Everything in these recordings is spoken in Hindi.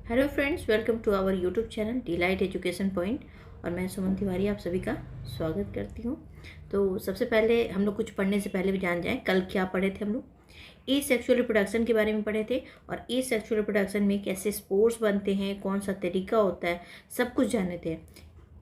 Hello friends, welcome to our YouTube channel Delight Education Point. और मैं सुमन तिवारी आप सभी का स्वागत करती हूँ। तो सबसे पहले हम लोग कुछ पढ़ने से पहले भी जान जाएं, कल क्या पढ़े थे हम लोग। ई सेक्सुअल रिप्रोडक्शन के बारे में पढ़े थे और ई सेक्सुअल रिप्रोडक्शन में कैसे स्पोर्स बनते हैं, कौन सा तरीका होता है, सब कुछ जाने थे।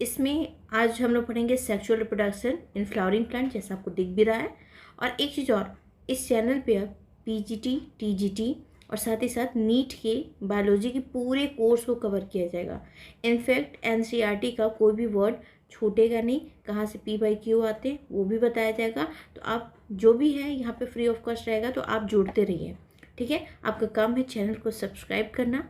इसमें आज हम लोग पढ़ेंगे sexual reproduction in flowering plant, जैसा आपको दिख भी रहा है। और एक चीज़ और, इस चैनल पे आप पीजीटी, टीजीटी और साथ ही साथ नीट के बायोलॉजी के पूरे कोर्स को कवर किया जाएगा। इनफैक्ट एनसीईआरटी का कोई भी वर्ड छूटेगा नहीं, कहाँ से P/Q आते हैं वो भी बताया जाएगा। तो आप जो भी है यहाँ पे फ्री ऑफ कॉस्ट रहेगा, तो आप जुड़ते रहिए, ठीक है। आपका काम है चैनल को सब्सक्राइब करना,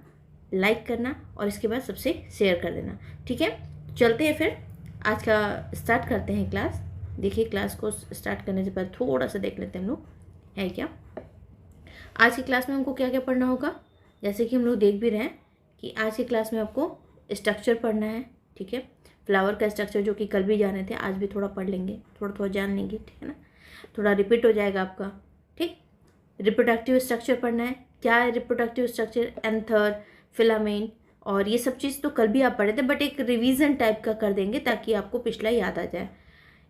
लाइक करना और इसके बाद सबसे शेयर कर देना, ठीक है। चलते हैं फिर, आज का स्टार्ट करते हैं क्लास। देखिए, क्लास को स्टार्ट करने से पहले थोड़ा सा देख लेते हैं हम लोग है क्या। आज की क्लास में हमको क्या क्या पढ़ना होगा, जैसे कि हम लोग देख भी रहे हैं कि आज की क्लास में आपको स्ट्रक्चर पढ़ना है, ठीक है। फ्लावर का स्ट्रक्चर जो कि कल भी जाने थे, आज भी थोड़ा पढ़ लेंगे, थोड़ा थोड़ा जान लेंगे, ठीक है ना। थोड़ा रिपीट हो जाएगा आपका, ठीक। रिप्रोडक्टिव स्ट्रक्चर पढ़ना है, क्या है रिप्रोडक्टिव स्ट्रक्चर, एंथर, फिलामेंट, और ये सब चीज़ तो कल भी आप पढ़े थे, बट एक रिवीजन टाइप का कर देंगे ताकि आपको पिछला याद आ जाए।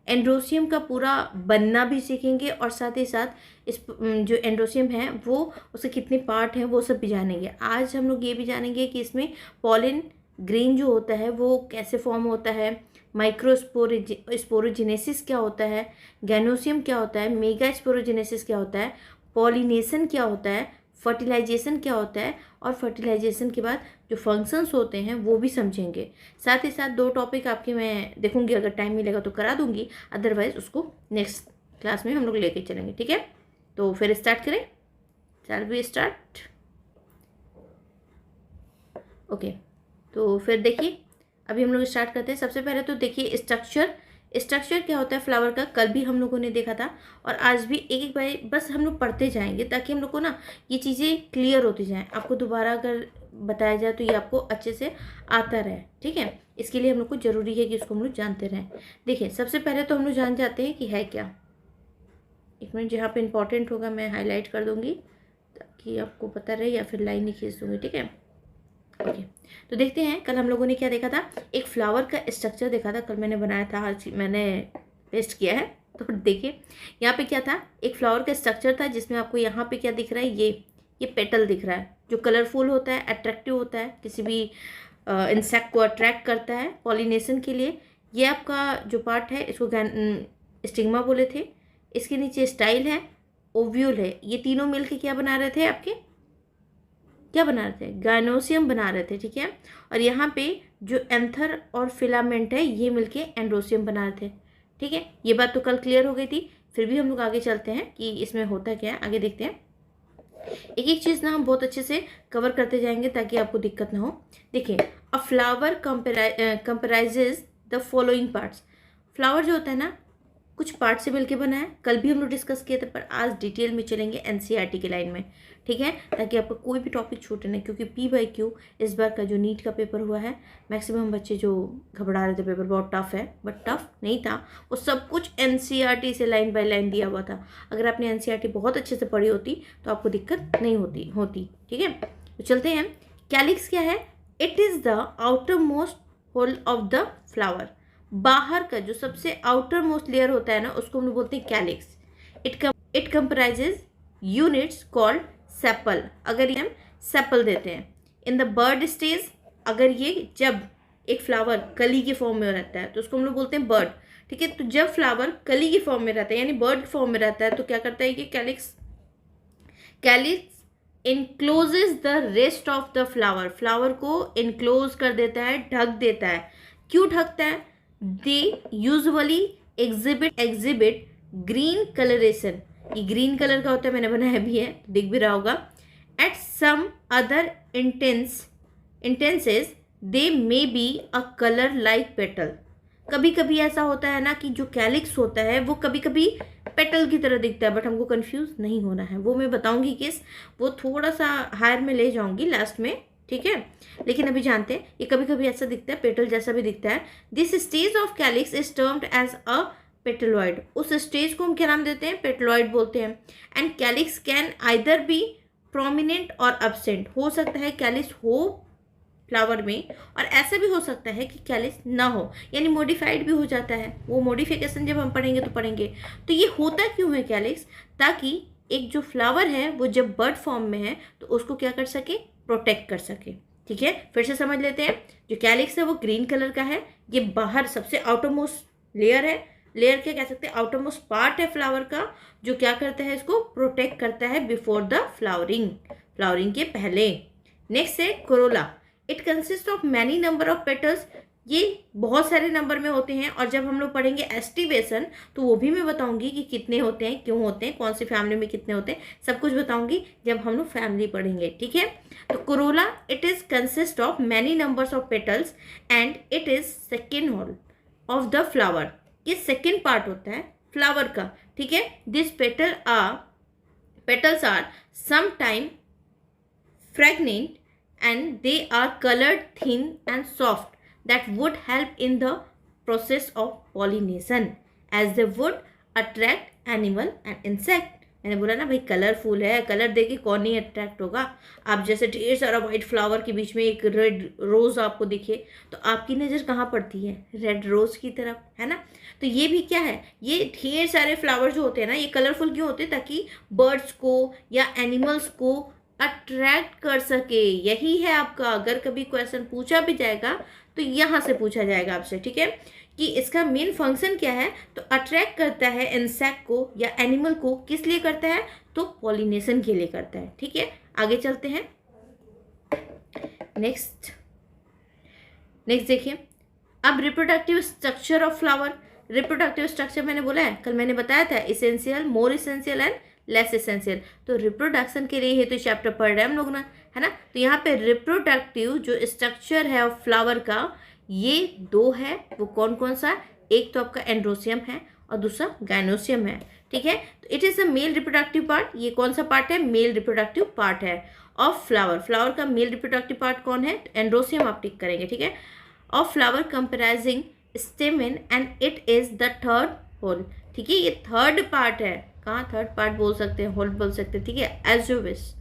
एंड्रोसियम का पूरा बनना भी सीखेंगे और साथ ही साथ इस जो एंड्रोसियम है वो उसके कितने पार्ट हैं वो सब भी जानेंगे। आज हम लोग ये भी जानेंगे कि इसमें पॉलिन ग्रेन जो होता है वो कैसे फॉर्म होता है, स्पोरोजेनेसिस क्या होता है, गैनोसियम क्या होता है, मेगा स्पोरोजेनेसिस क्या होता है, पॉलिनेशन क्या होता है, फर्टिलाइजेशन क्या होता है, और फर्टिलाइजेशन के बाद जो फंक्शंस होते हैं वो भी समझेंगे। साथ ही साथ 2 टॉपिक आपके मैं देखूंगी, अगर टाइम मिलेगा तो करा दूंगी, अदरवाइज उसको नेक्स्ट क्लास में हम लोग लेके चलेंगे, ठीक है। तो फिर स्टार्ट करें, चल भी स्टार्ट। ओके, तो फिर देखिए अभी हम लोग स्टार्ट करते हैं। सबसे पहले तो देखिए स्ट्रक्चर क्या होता है फ्लावर का, कल भी हम लोगों ने देखा था और आज भी एक एक बार बस हम लोग पढ़ते जाएंगे ताकि हम लोग को ना ये चीज़ें क्लियर होती जाएं। आपको दोबारा अगर बताया जाए तो ये आपको अच्छे से आता रहे, ठीक है। इसके लिए हम लोग को ज़रूरी है कि इसको हम लोग जानते रहें। देखिए, सबसे पहले तो हम लोग जान जाते हैं कि है क्या। एक मिनट, जहाँ पे इंपॉर्टेंट होगा मैं हाईलाइट कर दूँगी ताकि आपको पता रहे, या फिर लाइन ही खींच दूँगी, ठीक है। ओके, तो देखते हैं कल हम लोगों ने क्या देखा था। एक फ्लावर का स्ट्रक्चर देखा था, कल मैंने बनाया था, आज मैंने पेस्ट किया है। तो देखिए यहाँ पे क्या था, एक फ्लावर का स्ट्रक्चर था जिसमें आपको यहाँ पे क्या दिख रहा है, ये पेटल दिख रहा है जो कलरफुल होता है, अट्रैक्टिव होता है, किसी भी इंसेक्ट को अट्रैक्ट करता है पॉलिनेशन के लिए। ये आपका जो पार्ट है इसको स्टिग्मा बोले थे। इसके नीचे स्टाइल है, ओव्यूल है, ये तीनों मिलके क्या बना रहे थे, आपके क्या बना रहे थे, गायनोसियम बना रहे थे, ठीक है। और यहाँ पे जो एंथर और फिलामेंट है ये मिलके एंड्रोसियम बना रहे थे, ठीक है। ये बात तो कल क्लियर हो गई थी। फिर भी हम लोग आगे चलते हैं कि इसमें होता क्या है, आगे देखते हैं। एक एक चीज़ ना हम बहुत अच्छे से कवर करते जाएंगे ताकि आपको दिक्कत ना हो। देखिए, a flower comprises the following parts. Flower जो होता है ना कुछ पार्ट से मिलके बना है, कल भी हम लोग डिस्कस किए थे, पर आज डिटेल में चलेंगे एनसीईआरटी के लाइन में, ठीक है, ताकि आपका कोई भी टॉपिक छूटे नहीं। क्योंकि P/Q इस बार का जो नीट का पेपर हुआ है, मैक्सिमम बच्चे जो घबरा रहे थे पेपर बहुत टफ है, बट टफ नहीं था, वो सब कुछ एनसीईआरटी से लाइन बाय लाइन दिया हुआ था। अगर आपने एनसीईआरटी बहुत अच्छे से पढ़ी होती तो आपको दिक्कत नहीं होती, ठीक है। तो चलते हैं। कैलिक्स क्या है, it is the outer most whorl of the flower. बाहर का जो सबसे आउटर मोस्ट लेयर होता है ना उसको हम लोग बोलते हैं calyx. It comprises units called sepal. अगर ये हम सेपल देते हैं इन द बर्ड स्टेज, अगर ये जब एक फ्लावर कली के फॉर्म में रहता है तो उसको हम लोग बोलते हैं बर्ड, ठीक है। तो जब फ्लावर कली के फॉर्म में रहता है यानी बर्ड फॉर्म में रहता है तो क्या करता है ये calyx encloses the rest of the flower. Flower को इनक्लोज कर देता है, ढक देता है। क्यों ढकता है, they usually exhibit green colouration. ये ग्रीन कलर का होता है, मैंने बनाया भी है, दिख भी रहा होगा। At some other instances they may be a colour like petal. कभी कभी ऐसा होता है ना कि जो कैलिक्स होता है वो कभी कभी पेटल की तरह दिखता है, बट हमको कंफ्यूज नहीं होना है, वो मैं बताऊंगी किस, वो थोड़ा सा हायर में ले जाऊंगी लास्ट में, ठीक है। लेकिन अभी जानते हैं ये कभी कभी ऐसा दिखता है, पेटल जैसा भी दिखता है। This stage of calyx is termed as a petaloid. उस स्टेज को हम क्या नाम देते हैं, पेटलॉइड बोलते हैं। And calyx can either B prominent और एब्सेंट। हो सकता है कैलिक्स हो फ्लावर में, और ऐसा भी हो सकता है कि कैलिक्स ना हो, यानी मॉडिफाइड भी हो जाता है। वो मॉडिफिकेशन जब हम पढ़ेंगे तो पढ़ेंगे। तो ये होता क्यों है कैलिक्स? ताकि एक जो फ्लावर है वो जब बर्ड फॉर्म में है तो उसको क्या कर सके, प्रोटेक्ट कर सके। ठीक है, फिर से समझ लेते हैं। जो कैलिक्स है वो ग्रीन कलर का है, ये बाहर सबसे आउटरमोस्ट लेयर है। लेयर क्या कह सकते हैं, आउटरमोस्ट पार्ट है फ्लावर का, जो क्या करता है, इसको प्रोटेक्ट करता है बिफोर द फ्लावरिंग, फ्लावरिंग के पहले। नेक्स्ट है Corolla. It consist of many number of petals. ये बहुत सारे नंबर में होते हैं, और जब हम लोग पढ़ेंगे एस्टिवेशन तो वो भी मैं बताऊंगी कि कितने होते हैं, क्यों होते हैं, कौन सी फैमिली में कितने होते हैं, सब कुछ बताऊंगी जब हम लोग फैमिली पढ़ेंगे। ठीक है, तो corolla it is consist of many numbers of petals and it is second whorl of the flower. ये सेकेंड पार्ट होता है फ्लावर का। ठीक है, this petals are sometime fragrant and they are colored thin and soft that would help in the process of pollination as they would attract animal and insect। मैंने बोला ना भाई कलरफुल है, कलर देके कौन नहीं अट्रैक्ट होगा। आप जैसे ढेर सारा वाइट फ्लावर के बीच में एक रेड रोज आपको दिखे तो आपकी नज़र कहाँ पड़ती है, रेड रोज की तरफ, है ना। तो ये भी क्या है, ये ढेर सारे फ्लावर जो होते हैं ना, ये कलरफुल क्यों होते हैं, ताकि बर्ड्स को या एनिमल्स को अट्रैक्ट कर सके। यही है आपका, अगर कभी क्वेश्चन पूछा भी जाएगा तो यहाँ से पूछा जाएगा आपसे। ठीक है, कि इसका मेन फंक्शन क्या है, तो अट्रैक्ट करता है इंसेक्ट को या एनिमल को। किस लिए करता है, तो पॉलिनेशन के लिए करता है। ठीक है, आगे चलते हैं। नेक्स्ट देखिए, अब reproductive structure of flower. Reproductive structure मैंने बोला है, कल मैंने बताया था, essential, more essential and less essential. तो रिप्रोडक्शन के लिए ही तो चैप्टर पढ़ रहे हैं हम लोग ना, है ना। तो यहाँ पे रिप्रोडक्टिव जो स्ट्रक्चर है फ्लावर का, ये दो है। वो कौन कौन सा, एक तो आपका एंड्रोसियम है और दूसरा गाइनोसियम है। ठीक है, तो it is a male reproductive part. ये कौन सा पार्ट है, मेल रिप्रोडक्टिव पार्ट है ऑफ फ्लावर। फ्लावर का मेल रिप्रोडक्टिव पार्ट कौन है, एंड्रोसियम आप टिक करेंगे। ठीक है, of flower comprising stamen and it is the third whorl. ठीक है, ये थर्ड पार्ट है। कहाँ थर्ड पार्ट बोल सकते हैं, होल बोल सकते हैं। ठीक है, एज यू विश।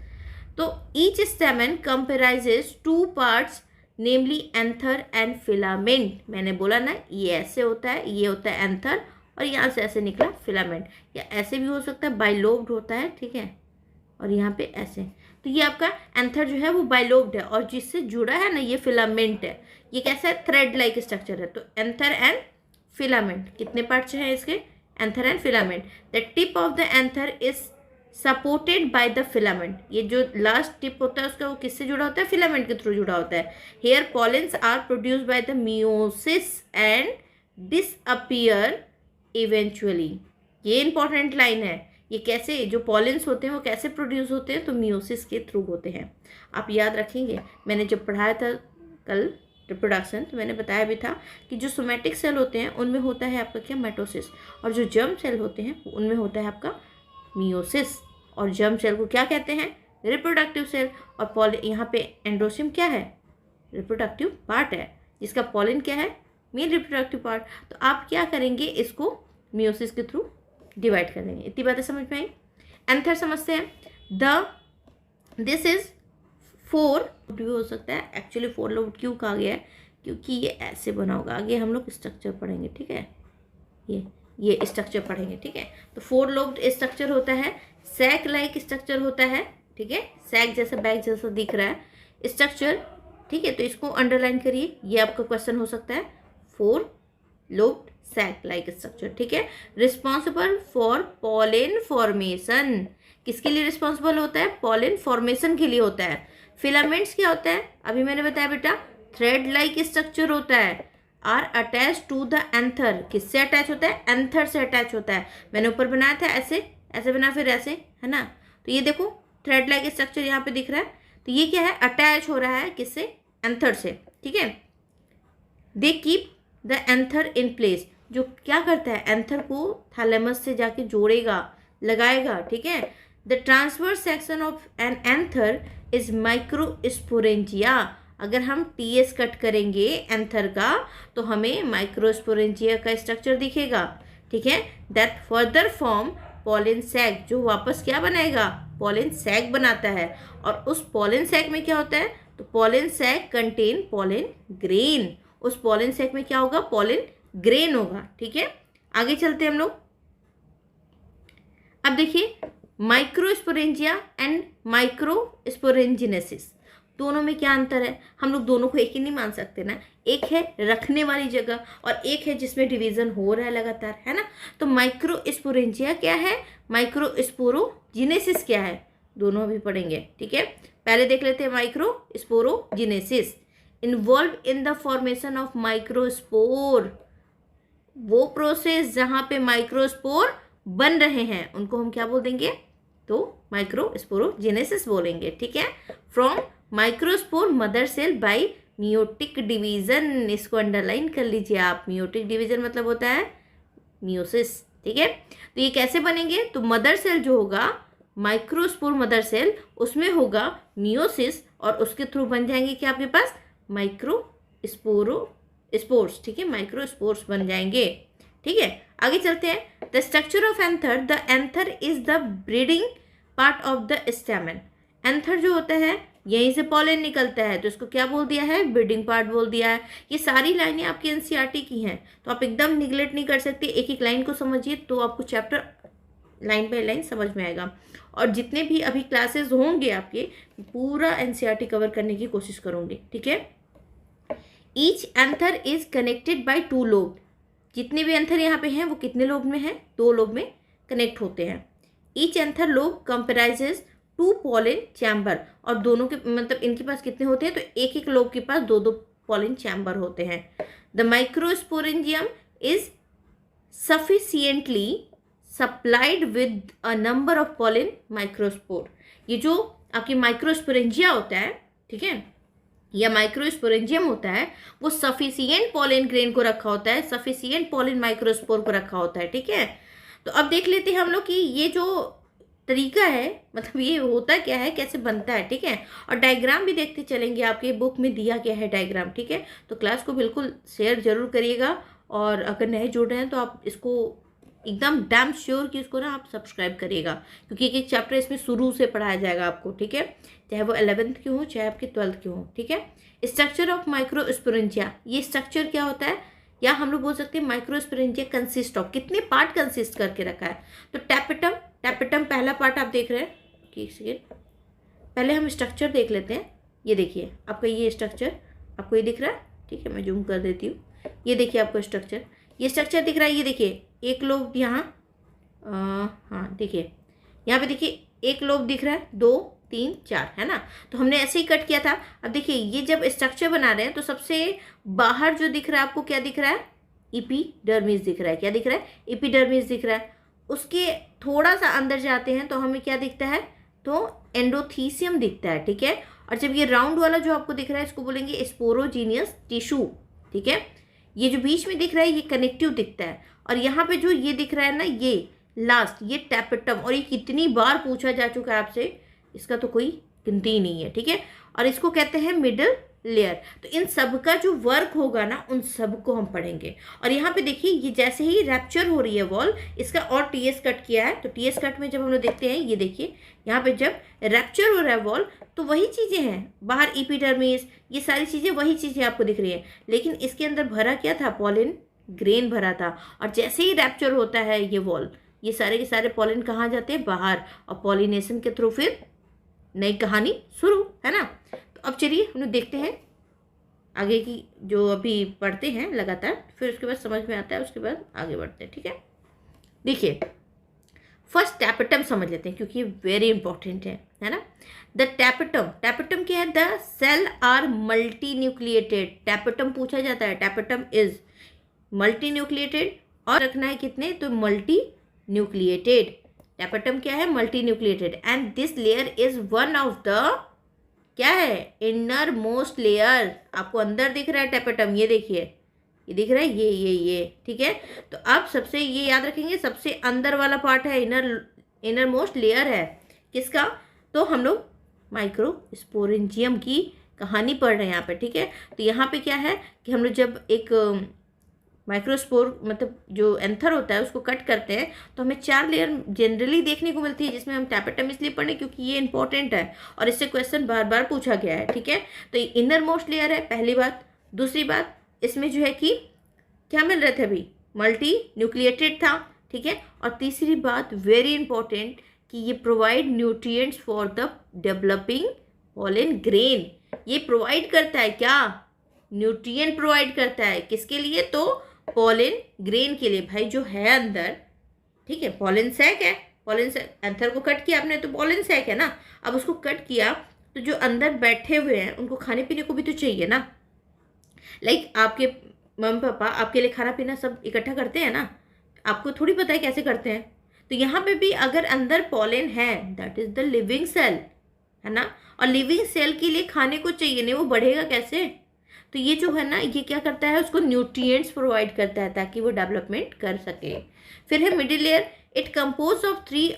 तो each stamen comprises two parts namely anther and filament. मैंने बोला ना, ये ऐसे होता है, ये होता है एंथर और यहाँ से ऐसे निकला फिलामेंट, या ऐसे भी हो सकता है, बाइलोब्ड होता है। ठीक है, और यहाँ पे ऐसे। तो ये आपका एंथर जो है वो बाइलोब्ड है, और जिससे जुड़ा है ना ये फिलामेंट है। ये कैसा है, थ्रेड लाइक स्ट्रक्चर है। तो एंथर एंड फिलामेंट, कितने पार्ट्स हैं इसके, anther and filament. The tip of the anther is supported by the filament. ये जो लास्ट टिप होता है उसका, वो किससे जुड़ा होता है, फिलामेंट के थ्रू जुड़ा होता है। Here pollens are produce by the meiosis and disappear eventually. ये इंपॉर्टेंट लाइन है। ये कैसे, जो पॉलेंस होते हैं वो कैसे प्रोड्यूस होते हैं, तो मियोसिस के थ्रू होते हैं। आप याद रखेंगे, मैंने जब पढ़ाया था कल रिप्रोडक्शन, तो मैंने बताया भी था कि जो सोमैटिक सेल होते हैं उनमें होता है आपका क्या, माइटोसिस, और जो जर्म सेल होते हैं उनमें होता है आपका मियोसिस। और जर्म सेल को क्या कहते हैं, रिप्रोडक्टिव सेल। और यहाँ पे एंड्रोसियम क्या है, रिप्रोडक्टिव पार्ट है, जिसका पॉलन क्या है, मेन रिप्रोडक्टिव पार्ट। तो आप क्या करेंगे, इसको मियोसिस के थ्रू डिवाइड कर देंगे। इतनी बातें समझ में आई। एंथर समझते हैं। दिस इज 4 भी हो सकता है। एक्चुअली 4 लोब्ड क्यों कहा गया है, क्योंकि ये ऐसे बना होगा। आगे हम लोग स्ट्रक्चर पढ़ेंगे। ठीक है, ये स्ट्रक्चर पढ़ेंगे। ठीक है, तो 4 लोब्ड स्ट्रक्चर होता है, सैक लाइक स्ट्रक्चर होता है। ठीक है, सैक जैसा, बैग जैसा दिख रहा है स्ट्रक्चर। ठीक है, तो इसको अंडरलाइन करिए, ये आपका क्वेश्चन हो सकता है। 4 लोब्ड सैक लाइक स्ट्रक्चर। ठीक है, रिस्पॉन्सिबल फॉर पॉलन फॉर्मेशन। किसके लिए रिस्पॉन्सिबल होता है, पॉलन फॉर्मेशन के लिए होता है। फिलामेंट्स क्या होता है, अभी मैंने बताया बेटा, थ्रेड लाइक स्ट्रक्चर होता है। Are attach to the anther. किससे अटैच होता है, एंथर से अटैच होता है। मैंने ऊपर बनाया था ऐसे, ऐसे बना, फिर ऐसे, है ना। तो ये देखो थ्रेड लाइक स्ट्रक्चर यहाँ पे दिख रहा है। तो ये क्या है, अटैच हो रहा है किससे, एंथर से। ठीक है, they keep the anther in place. जो क्या करता है, एंथर को थैलेमस से जाके जोड़ेगा, लगाएगा। ठीक है, the transverse section of an anther is microsporangia. अगर हम टीएस कट करेंगे एंथर का तो हमें माइक्रोस्पोरेंजिया का स्ट्रक्चर दिखेगा। ठीक है, that further form pollen sac, जो वापस क्या बनाएगा, पॉलन सैक बनाता है। और उस पॉलन सैक में क्या होता है, तो pollen sac contain pollen grain, उस पॉलन सैक में क्या होगा, पॉलन ग्रेन होगा। ठीक है, आगे चलते हैं हम लोग। अब देखिए माइक्रोस्पोरेंजिया एंड माइक्रोस्पोरेंजिनेसिस, दोनों में क्या अंतर है? हम लोग दोनों को एक ही नहीं मान सकते ना, एक है रखने वाली जगह और एक है जिसमें डिवीजन हो रहा है लगातार, है ना। तो माइक्रोस्पोरेंजिया क्या है, माइक्रोस्पोरोजिनेसिस क्या है, दोनों अभी पढ़ेंगे। ठीक है, पहले देख लेते हैं microsporogenesis, involve in the formation of microspore, वो प्रोसेस जहाँ पे माइक्रोस्पोर बन रहे हैं उनको हम क्या बोल देंगे, तो माइक्रोस्पोरोजेनेसिस बोलेंगे। ठीक है, from microspore mother cell by meiotic division, इसको अंडरलाइन कर लीजिए आप, मियोटिक डिवीजन मतलब होता है मियोसिस। ठीक है, तो ये कैसे बनेंगे, तो मदर सेल जो होगा माइक्रोस्पोर मदर सेल, उसमें होगा मियोसिस और उसके थ्रू बन जाएंगे क्या आपके पास माइक्रोस्पोर्स। ठीक है, माइक्रोस्पोर्स बन जाएंगे। ठीक है, आगे चलते हैं। The structure of anther, the anther is the breeding part of the स्टेमन, anther जो होता है यहीं से पॉलन निकलता है, तो इसको क्या बोल दिया है, ब्रीडिंग पार्ट बोल दिया है। ये सारी लाइनें आपकी एनसीईआरटी की हैं, तो आप एकदम निगलेक्ट नहीं कर सकते, एक एक लाइन को समझिए तो आपको चैप्टर लाइन बाय लाइन समझ में आएगा। और जितने भी अभी क्लासेस होंगे आपके, पूरा एनसीईआरटी कवर करने की कोशिश करूँगी। ठीक है, each anther is connected by 2 lobe, जितने भी एंथर यहाँ पे हैं वो कितने लोब में हैं, 2 लोब में कनेक्ट होते हैं। Each anther lobe comprises 2 pollen chamber, और दोनों के मतलब इनके पास कितने होते हैं, तो एक एक लोब के पास 2-2 पॉलन चैम्बर होते हैं। The microsporangium is sufficiently supplied with a number of pollen microspore, ये जो आपकी माइक्रोस्पोरेंजिया होता है, ठीक है, या माइक्रोस्पोरेंजियम होता है, वो सफिशिएंट पॉलन ग्रेन को रखा होता है, सफिशिएंट पॉलन माइक्रोस्पोर को रखा होता है। ठीक है, तो अब देख लेते हैं हम लोग कि ये जो तरीका है, मतलब ये होता क्या है, कैसे बनता है। ठीक है, और डायग्राम भी देखते चलेंगे, आपके बुक में दिया गया है डायग्राम। ठीक है, तो क्लास को बिल्कुल शेयर जरूर करिएगा, और अगर नए जुड़ रहे हैं तो आप इसको एकदम डैम श्योर कि इसको ना आप सब्सक्राइब करिएगा, क्योंकि एक एक चैप्टर इसमें शुरू से पढ़ाया जाएगा आपको। ठीक है, चाहे वो 11th के हो चाहे आपके 12th के हो। ठीक है, स्ट्रक्चर ऑफ माइक्रोस्पोरेंजिया, ये स्ट्रक्चर क्या होता है, या हम लोग बोल सकते हैं माइक्रोस्पोरेंजिया कंसिस्ट ऑफ, कितने पार्ट कंसिस्ट करके रखा है, तो टैपेटम, टैपेटम पहला पार्ट आप देख रहे हैं। एक सेकेंड, पहले हम स्ट्रक्चर देख लेते हैं। ये देखिए आपका ये स्ट्रक्चर आपको ये दिख रहा है। ठीक है, मैं जूम कर देती हूँ। ये देखिए आपको स्ट्रक्चर, ये स्ट्रक्चर दिख रहा है। ये देखिए एक लोब यहाँ, हाँ देखिए यहाँ पे देखिए एक लोब दिख रहा है, 2 3 4, है ना। तो हमने ऐसे ही कट किया था। अब देखिए ये जब स्ट्रक्चर बना रहे हैं तो सबसे बाहर जो दिख रहा है आपको क्या दिख रहा है, एपिडर्मिस दिख रहा है। क्या दिख रहा है, एपिडर्मिस दिख रहा है। उसके थोड़ा सा अंदर जाते हैं तो हमें क्या दिखता है, तो एंडोथीसियम दिखता है। ठीक है, और जब ये राउंड वाला जो आपको दिख रहा है इसको बोलेंगे स्पोरोजीनियस टिश्यू। ठीक है, ये जो बीच में दिख रहा है ये कनेक्टिव दिखता है, और यहाँ पे जो ये दिख रहा है ना, ये लास्ट, ये टैपेटम, और ये कितनी बार पूछा जा चुका है आपसे, इसका तो कोई गिनती ही नहीं है। ठीक है, और इसको कहते हैं मिडल लेयर। तो इन सब का जो वर्क होगा ना, उन सब को हम पढ़ेंगे। और यहाँ पे देखिए ये जैसे ही रैप्चर हो रही है वॉल, इसका और टीएस कट किया है, तो टीएस कट में जब हम लोग देखते हैं, ये देखिए यहाँ पे जब रैप्चर हो रहा है वॉल, तो वही चीज़ें हैं बाहर, एपिडर्मिस, ये सारी चीज़ें वही चीज़ें आपको दिख रही है, लेकिन इसके अंदर भरा क्या था, पॉलन ग्रेन भरा था। और जैसे ही रैप्चर होता है ये वॉल, ये सारे के सारे पॉलन कहाँ जाते हैं, बाहर, और पॉलिनेशन के थ्रू फिर नई कहानी शुरू, है ना। तो अब चलिए हम लोग देखते हैं आगे की, जो अभी पढ़ते हैं लगातार, फिर उसके बाद समझ में आता है, उसके बाद आगे बढ़ते हैं। ठीक है, देखिए फर्स्ट टैपेटम समझ लेते हैं, क्योंकि ये वेरी इंपॉर्टेंट है ना। द टैपेटम, टैपेटम क्या है, the cell are multi nucleated, tapetum पूछा जाता है, टैपेटम इज मल्टी न्यूक्लिएटेड, और रखना है कितने, तो मल्टी न्यूक्लिएटेड। टैपेटम क्या है, multi nucleated, and this layer is one of the, क्या है, इनर मोस्ट लेयर। आपको अंदर दिख रहा है टैपेटम, ये देखिए ये दिख रहा है, ये ठीक है। तो आप सबसे ये याद रखेंगे, सबसे अंदर वाला पार्ट है, इनर मोस्ट लेयर है किसका, तो हम लोग माइक्रोस्पोरेंजियम की कहानी पढ़ रहे हैं यहाँ पे। ठीक है, तो यहाँ पे क्या है कि हम लोग जब एक माइक्रोस्पोर मतलब जो एंथर होता है उसको कट करते हैं तो हमें 4 लेयर जनरली देखने को मिलती है, जिसमें हम टैपेटम इसलिए पढ़े क्योंकि ये इंपॉर्टेंट है और इससे क्वेश्चन बार बार पूछा गया है। ठीक है, तो ये इनर मोस्ट लेयर है, पहली बात। दूसरी बात, इसमें जो है कि क्या मिल रहे थे अभी, मल्टी न्यूक्लिएटेड था। ठीक है, और तीसरी बात वेरी इंपॉर्टेंट कि ये provide nutrients for the developing pollen grain. ये प्रोवाइड करता है क्या, न्यूट्रिएंट प्रोवाइड करता है किसके लिए, तो पॉलन ग्रेन के लिए भाई जो है अंदर। ठीक है, पॉलन सैक है, पॉलन सैक एंथर को कट किया आपने तो पॉलन सैक है ना। अब उसको कट किया तो जो अंदर बैठे हुए हैं उनको खाने पीने को भी तो चाहिए ना। लाइक आपके मम्मी पापा आपके लिए खाना पीना सब इकट्ठा करते हैं ना, आपको थोड़ी पता है कैसे करते हैं। तो यहाँ पे भी अगर अंदर पॉलन है, that is the living cell, है ना। और लिविंग सेल के लिए खाने को चाहिए, नहीं वो बढ़ेगा कैसे। तो ये जो है ना, ये क्या करता है, उसको न्यूट्रिएंट्स प्रोवाइड करता है ताकि वो डेवलपमेंट कर सके। फिर है middle layer, it compose of 3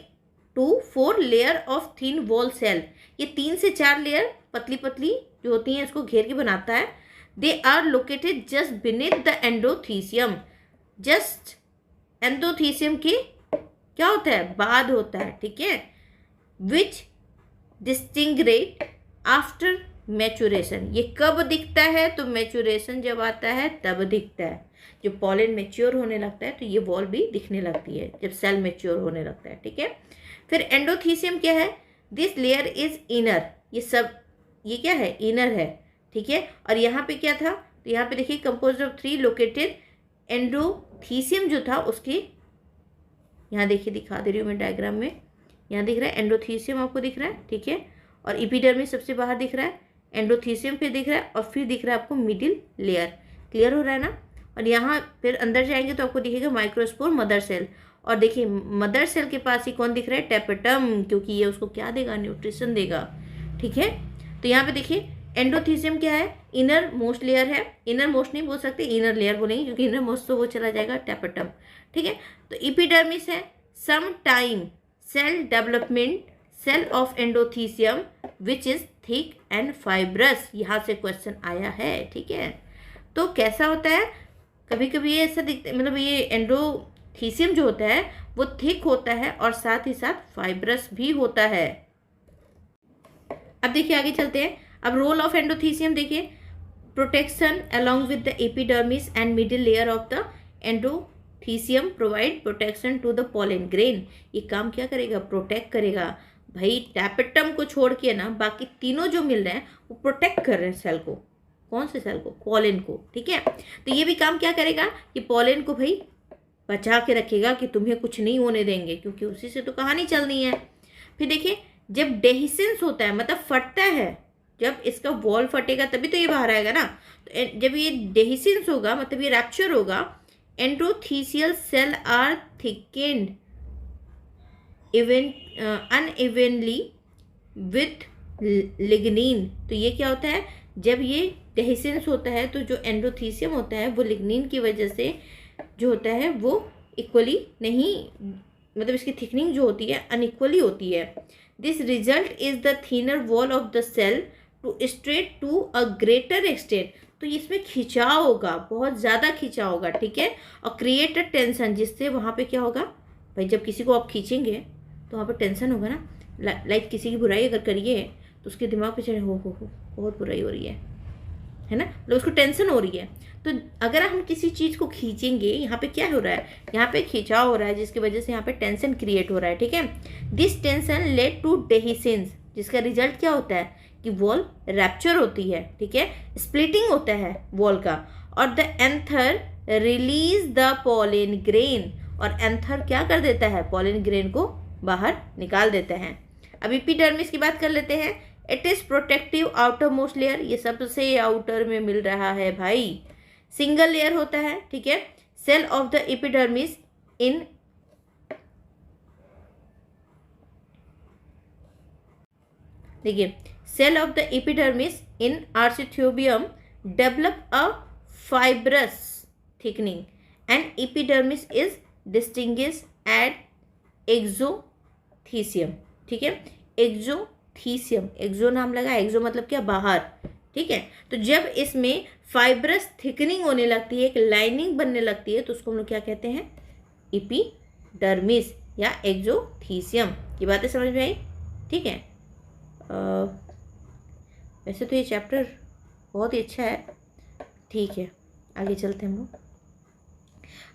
to 4 layer of thin wall cell. ये 3 से 4 लेयर पतली पतली जो होती हैं इसको घेर के बनाता है। They are located just beneath the endothecium. Just endothecium के क्या होता है, बाद होता है। ठीक है, विच डिस्टिंग्रेट आफ्टर मैचुरेशन। ये कब दिखता है, तो मैचुरेशन जब आता है तब दिखता है। जब पॉलन मैच्योर होने लगता है तो ये वॉल भी दिखने लगती है, जब सेल मैच्योर होने लगता है। ठीक है, फिर एंडोथीसियम क्या है, दिस लेयर इज इनर। ये सब ये क्या है, इनर है। ठीक है, और यहाँ पे क्या था, तो यहाँ पे देखिए कंपोज ऑफ 3 लोकेटेड। एंडोथीसियम जो था उसकी, यहाँ देखिए दिखा दे रही हूँ मैं डायग्राम में, यहाँ दिख रहा है एंडोथीसियम आपको दिख रहा है। ठीक है, और एपिडर्मिस सबसे बाहर दिख रहा है, एंडोथीसियम फिर दिख रहा है और फिर दिख रहा है आपको मिडिल लेयर। क्लियर हो रहा है ना। और यहाँ फिर अंदर जाएंगे तो आपको दिखेगा माइक्रोस्पोर मदर सेल। और देखिए मदर सेल के पास ही कौन दिख रहा है, टैपेटम, क्योंकि ये उसको क्या देगा, न्यूट्रिशन देगा। ठीक है, तो यहाँ पे देखिए एंडोथीसियम क्या है, इनर मोस्ट लेयर है। इनर मोस्ट नहीं बोल सकते, इनर लेयर बोलेंगे क्योंकि इनर मोस्ट तो वो चला जाएगा टैपेटम। ठीक है, तो एपिडर्मिस है, some time cell development cell of endothecium which is thick and fibrous. यहाँ से क्वेश्चन आया है। ठीक है, तो कैसा होता है, कभी कभी ये ऐसा दिखता है, मतलब ये एंडोथीसियम जो होता है वो थिक होता है और साथ ही साथ फाइब्रस भी होता है। अब देखिए आगे चलते हैं। अब रोल ऑफ एंडोथीसियम देखिए, protection along with the epidermis and middle layer of the endothecium provide protection to the pollen grain. ये काम क्या करेगा, प्रोटेक्ट करेगा भाई। टैपेटम को छोड़ के ना बाकी तीनों जो मिल रहे हैं वो प्रोटेक्ट कर रहे हैं सेल को। कौन से सेल को, पॉलन को। ठीक है, तो ये भी काम क्या करेगा, ये पॉलन को भाई बचा के रखेगा कि तुम्हें कुछ नहीं होने देंगे, क्योंकि उसी से तो कहानी चलनी है। फिर देखिए जब डेहिसेंस होता है, मतलब फटता है, जब इसका वॉल फटेगा तभी तो ये बाहर आएगा ना। तो जब ये डेहिसेंस होगा मतलब ये रैप्चर होगा, endothecial cell are thickened unevenly with lignin. तो ये क्या होता है, जब ये डेहिसेंस होता है तो जो एंडोथीसियम होता है वो लिग्निन की वजह से जो होता है वो इक्वली नहीं, मतलब इसकी थिकनिंग जो होती है अनइक्वली होती है। This result is the thinner wall of the cell to stretch to a greater extent. तो इसमें खिंचाव होगा, बहुत ज़्यादा खिंचाव होगा। ठीक है, और क्रिएट अ टेंशन, जिससे वहाँ पे क्या होगा भाई, जब किसी को आप खींचेंगे तो वहाँ पे टेंशन होगा ना। लाइक किसी की बुराई अगर करिए तो उसके दिमाग पे चढ़े हो बहुत बुराई हो रही है ना, तो उसको टेंशन हो रही है। तो अगर हम किसी चीज़ को खींचेंगे, यहाँ पे क्या हो रहा है, यहाँ पे खिंचाव हो रहा है जिसकी वजह से यहाँ पे टेंशन क्रिएट हो रहा है। ठीक है, this tension led to dehiscence, जिसका रिजल्ट क्या होता है कि वॉल रैप्चर होती है। ठीक है, स्प्लिटिंग होता है वॉल का। और the anther release the pollen grain, और एंथर क्या कर देता है, पॉलन ग्रेन को बाहर निकाल देता है। अब एपिडर्मिस की बात कर लेते हैं। It is protective outer most layer, ये सबसे आउटर में मिल रहा है भाई, सिंगल लेयर होता है। ठीक है, cell of the epidermis in देखिए cell of the epidermis in आर्सिथ्योबियम develop a fibrous thickening and epidermis is distinguish at exothecium. ठीक है, एक्सोथीसियम, एक्सो नाम लगा, एक्सो मतलब क्या, बाहर, ठीक है। तो जब इसमें फाइब्रस थिकनिंग होने लगती है, एक लाइनिंग बनने लगती है, तो उसको हम लोग क्या कहते हैं, एपिडर्मिस या एक्सोथीसियम। ये बातें समझ में आई? ठीक है। वैसे तो ये चैप्टर बहुत ही अच्छा है। ठीक है, आगे चलते हैं हम लोग।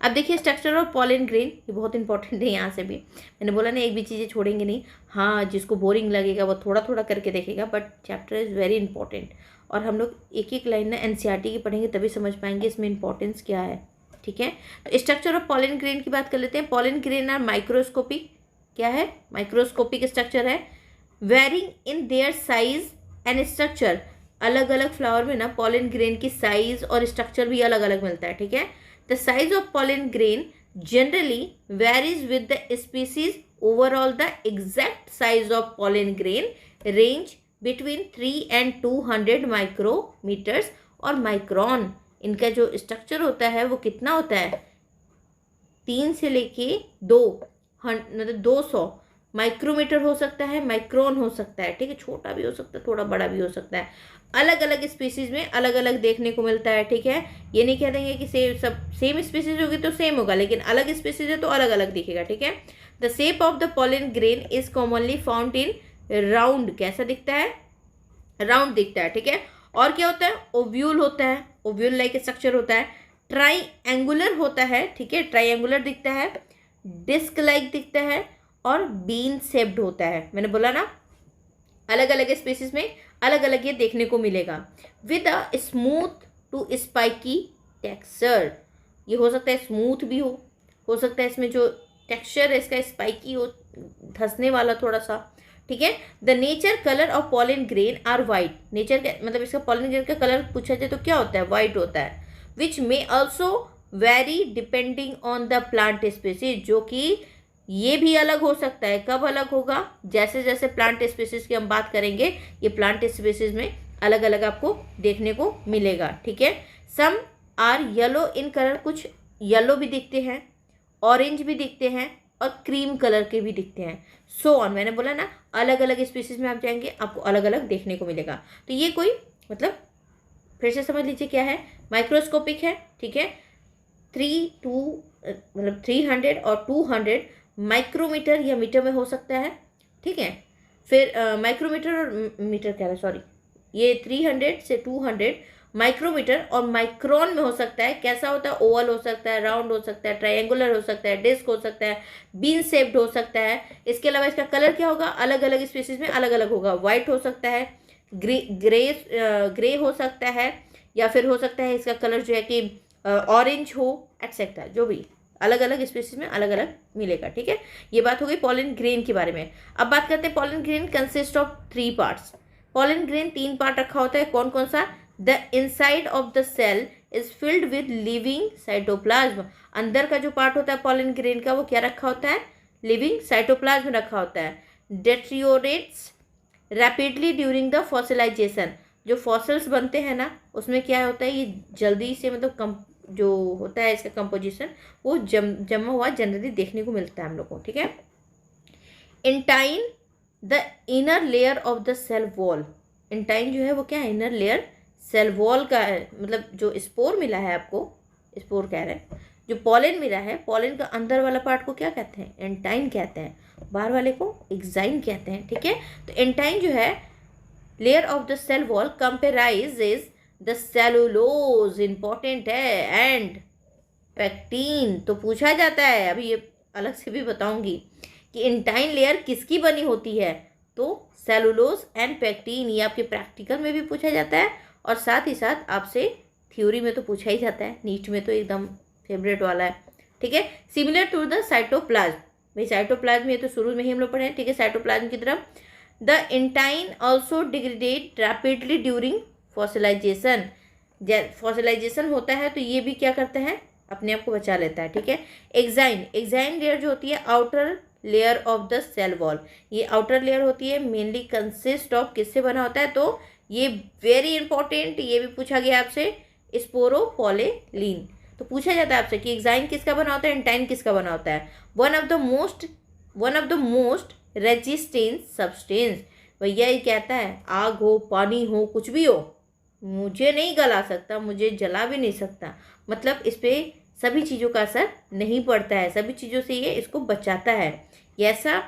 अब देखिए स्ट्रक्चर ऑफ पॉलन ग्रेन, ये बहुत इंपॉर्टेंट है। यहाँ से भी मैंने बोला ना, एक भी चीज़ें छोड़ेंगे नहीं। हाँ, जिसको बोरिंग लगेगा वो थोड़ा थोड़ा करके देखेगा, but chapter is very important. और हम लोग एक एक लाइन ना एनसीईआरटी की पढ़ेंगे तभी समझ पाएंगे इसमें इंपॉर्टेंस क्या है। ठीक है, तो स्ट्रक्चर ऑफ पॉलन ग्रेन की बात कर लेते हैं। पॉलन ग्रेन आर माइक्रोस्कोपिक, क्या है, माइक्रोस्कोपिक स्ट्रक्चर है, varying in their size and structure. अलग अलग फ्लावर में ना पॉलन ग्रेन की साइज और स्ट्रक्चर भी अलग अलग मिलता है। ठीक है, the size of pollen grain generally varies with the species. Overall, the exact size of pollen grain range between 3 and 200 micrometers और माइक्रोन। इनका जो स्ट्रक्चर होता है वो कितना होता है, 3 से लेके 200 माइक्रोमीटर हो सकता है, माइक्रोन हो सकता है। ठीक है, छोटा भी हो सकता है, थोड़ा बड़ा भी हो सकता है। अलग अलग स्पीसीज में अलग अलग देखने को मिलता है। ठीक है, ये नहीं कह देंगे कि सेम स्पीसीज होगी तो सेम होगा, लेकिन अलग स्पीसीज है तो अलग अलग दिखेगा। ठीक है, the shape of the pollen grain is commonly found in round. कैसा दिखता है, राउंड दिखता है। ठीक है, और क्या होता है, ओव्यूल होता है, ओव्यूल लाइक स्ट्रक्चर होता है, ट्राइएंगुलर होता है। ठीक है, ट्राइएंगुलर दिखता है, डिस्क लाइक दिखता है और बीन शेप्ड होता है। मैंने बोला ना, अलग अलग स्पीसीज में अलग अलग ये देखने को मिलेगा। With a smooth to spiky texture, ये हो सकता है स्मूथ भी हो सकता है इसमें जो टेक्सचर है इसका स्पाइकी हो, धंसने वाला थोड़ा सा। ठीक है, the nature colour of pollen grain are white. Nature का मतलब इसका पॉलन ग्रेन का कलर पूछा जाए तो क्या होता है, वाइट होता है। Which may also vary depending on the plant species, जो कि ये भी अलग हो सकता है। कब अलग होगा, जैसे जैसे प्लांट स्पीसीज की हम बात करेंगे, ये प्लांट स्पीसीज में अलग अलग आपको देखने को मिलेगा। ठीक है, some are yellow in colour, कुछ येलो भी दिखते हैं, ऑरेंज भी दिखते हैं और क्रीम कलर के भी दिखते हैं। सो ऑन, मैंने बोला ना, अलग अलग स्पीसीज में आप जाएंगे आपको अलग अलग देखने को मिलेगा। तो ये कोई मतलब फिर से समझ लीजिए क्या है, माइक्रोस्कोपिक है। ठीक है, 300 और 200 माइक्रोमीटर या मीटर में हो सकता है। ठीक है, फिर माइक्रोमीटर और मीटर कह रहा है, सॉरी, ये 300 से 200 माइक्रोमीटर और माइक्रोन में हो सकता है। कैसा होता है, ओवल हो सकता है, राउंड हो सकता है, ट्रायंगुलर हो सकता है, डिस्क हो सकता है, बीन शेप्ड हो सकता है। इसके अलावा इसका कलर क्या होगा, अलग अलग स्पीसीज में अलग अलग होगा। वाइट हो सकता है, ग्रे हो सकता है, या फिर हो सकता है इसका कलर जो है कि ऑरेंज हो, एटसेट्रा। जो भी अलग अलग स्पीसीज में अलग अलग मिलेगा। ठीक है, ये बात हो गई पॉलन ग्रेन के बारे में। अब बात करते हैं, pollen grain consist of 3 parts. Pollen grain 3 part रखा होता है। कौन कौन सा, the inside of the cell is filled with living cytoplasm. अंदर का जो पार्ट होता है पॉलन ग्रेन का वो क्या रखा होता है, लिविंग साइटोप्लाज्म रखा होता है। डेट्रियोरेट्स रैपिडली ड्यूरिंग द फॉसिलाइजेशन। जो फॉसिल्स बनते हैं ना उसमें क्या होता है, ये जल्दी से मतलब जो होता है इसका कंपोजिशन वो जमा हुआ जनरली देखने को मिलता है हम लोग को। ठीक है, intine the inner layer of the cell wall. Intine जो है वो क्या है, इनर लेयर सेल वॉल का है। मतलब जो स्पोर मिला है आपको, स्पोर कह रहे हैं, जो पॉलन मिला है, पॉलन का अंदर वाला पार्ट को क्या कहते हैं, एंटाइन कहते हैं, बाहर वाले को एक्साइन कहते हैं। ठीक है, तो एंटाइन जो है layer of the cell wall comprises the cellulose, important है, एंड पैक्टीन। तो पूछा जाता है, अभी ये अलग से भी बताऊंगी कि इंटाइन लेयर किसकी बनी होती है, तो सेलुलोज एंड पैक्टीन। ये आपके प्रैक्टिकल में भी पूछा जाता है और साथ ही साथ आपसे थ्योरी में तो पूछा ही जाता है, नीट में तो एकदम फेवरेट वाला है। ठीक है, सिमिलर टू द साइटोप्लाज्म। भाई साइटोप्लाज्म ये तो शुरू में ही हम लोग पढ़े हैं। ठीक है, साइटोप्लाज्म की तरफ the intine also degrade rapidly during fossilisation. Fossilisation होता है तो ये भी क्या करते हैं, अपने आप को बचा लेता है। ठीक है, एक्साइन, एक्साइन लेयर जो होती है outer layer of the cell wall. ये आउटर लेयर होती है, मेनली कंसिस्ट ऑफ किससे बना होता है, तो ये वेरी इंपॉर्टेंट, ये भी पूछा गया आपसे, स्पोरोपोलेलिन। तो पूछा जाता है आपसे कि एक्साइन किसका बना होता है, एंटाइन किसका बना होता है। One of the most resistance substance. भैया ये कहता है आग हो, पानी हो, कुछ भी हो, मुझे नहीं गला सकता, मुझे जला भी नहीं सकता, मतलब इस पर सभी चीज़ों का असर नहीं पड़ता है, सभी चीज़ों से ये इसको बचाता है। ये ऐसा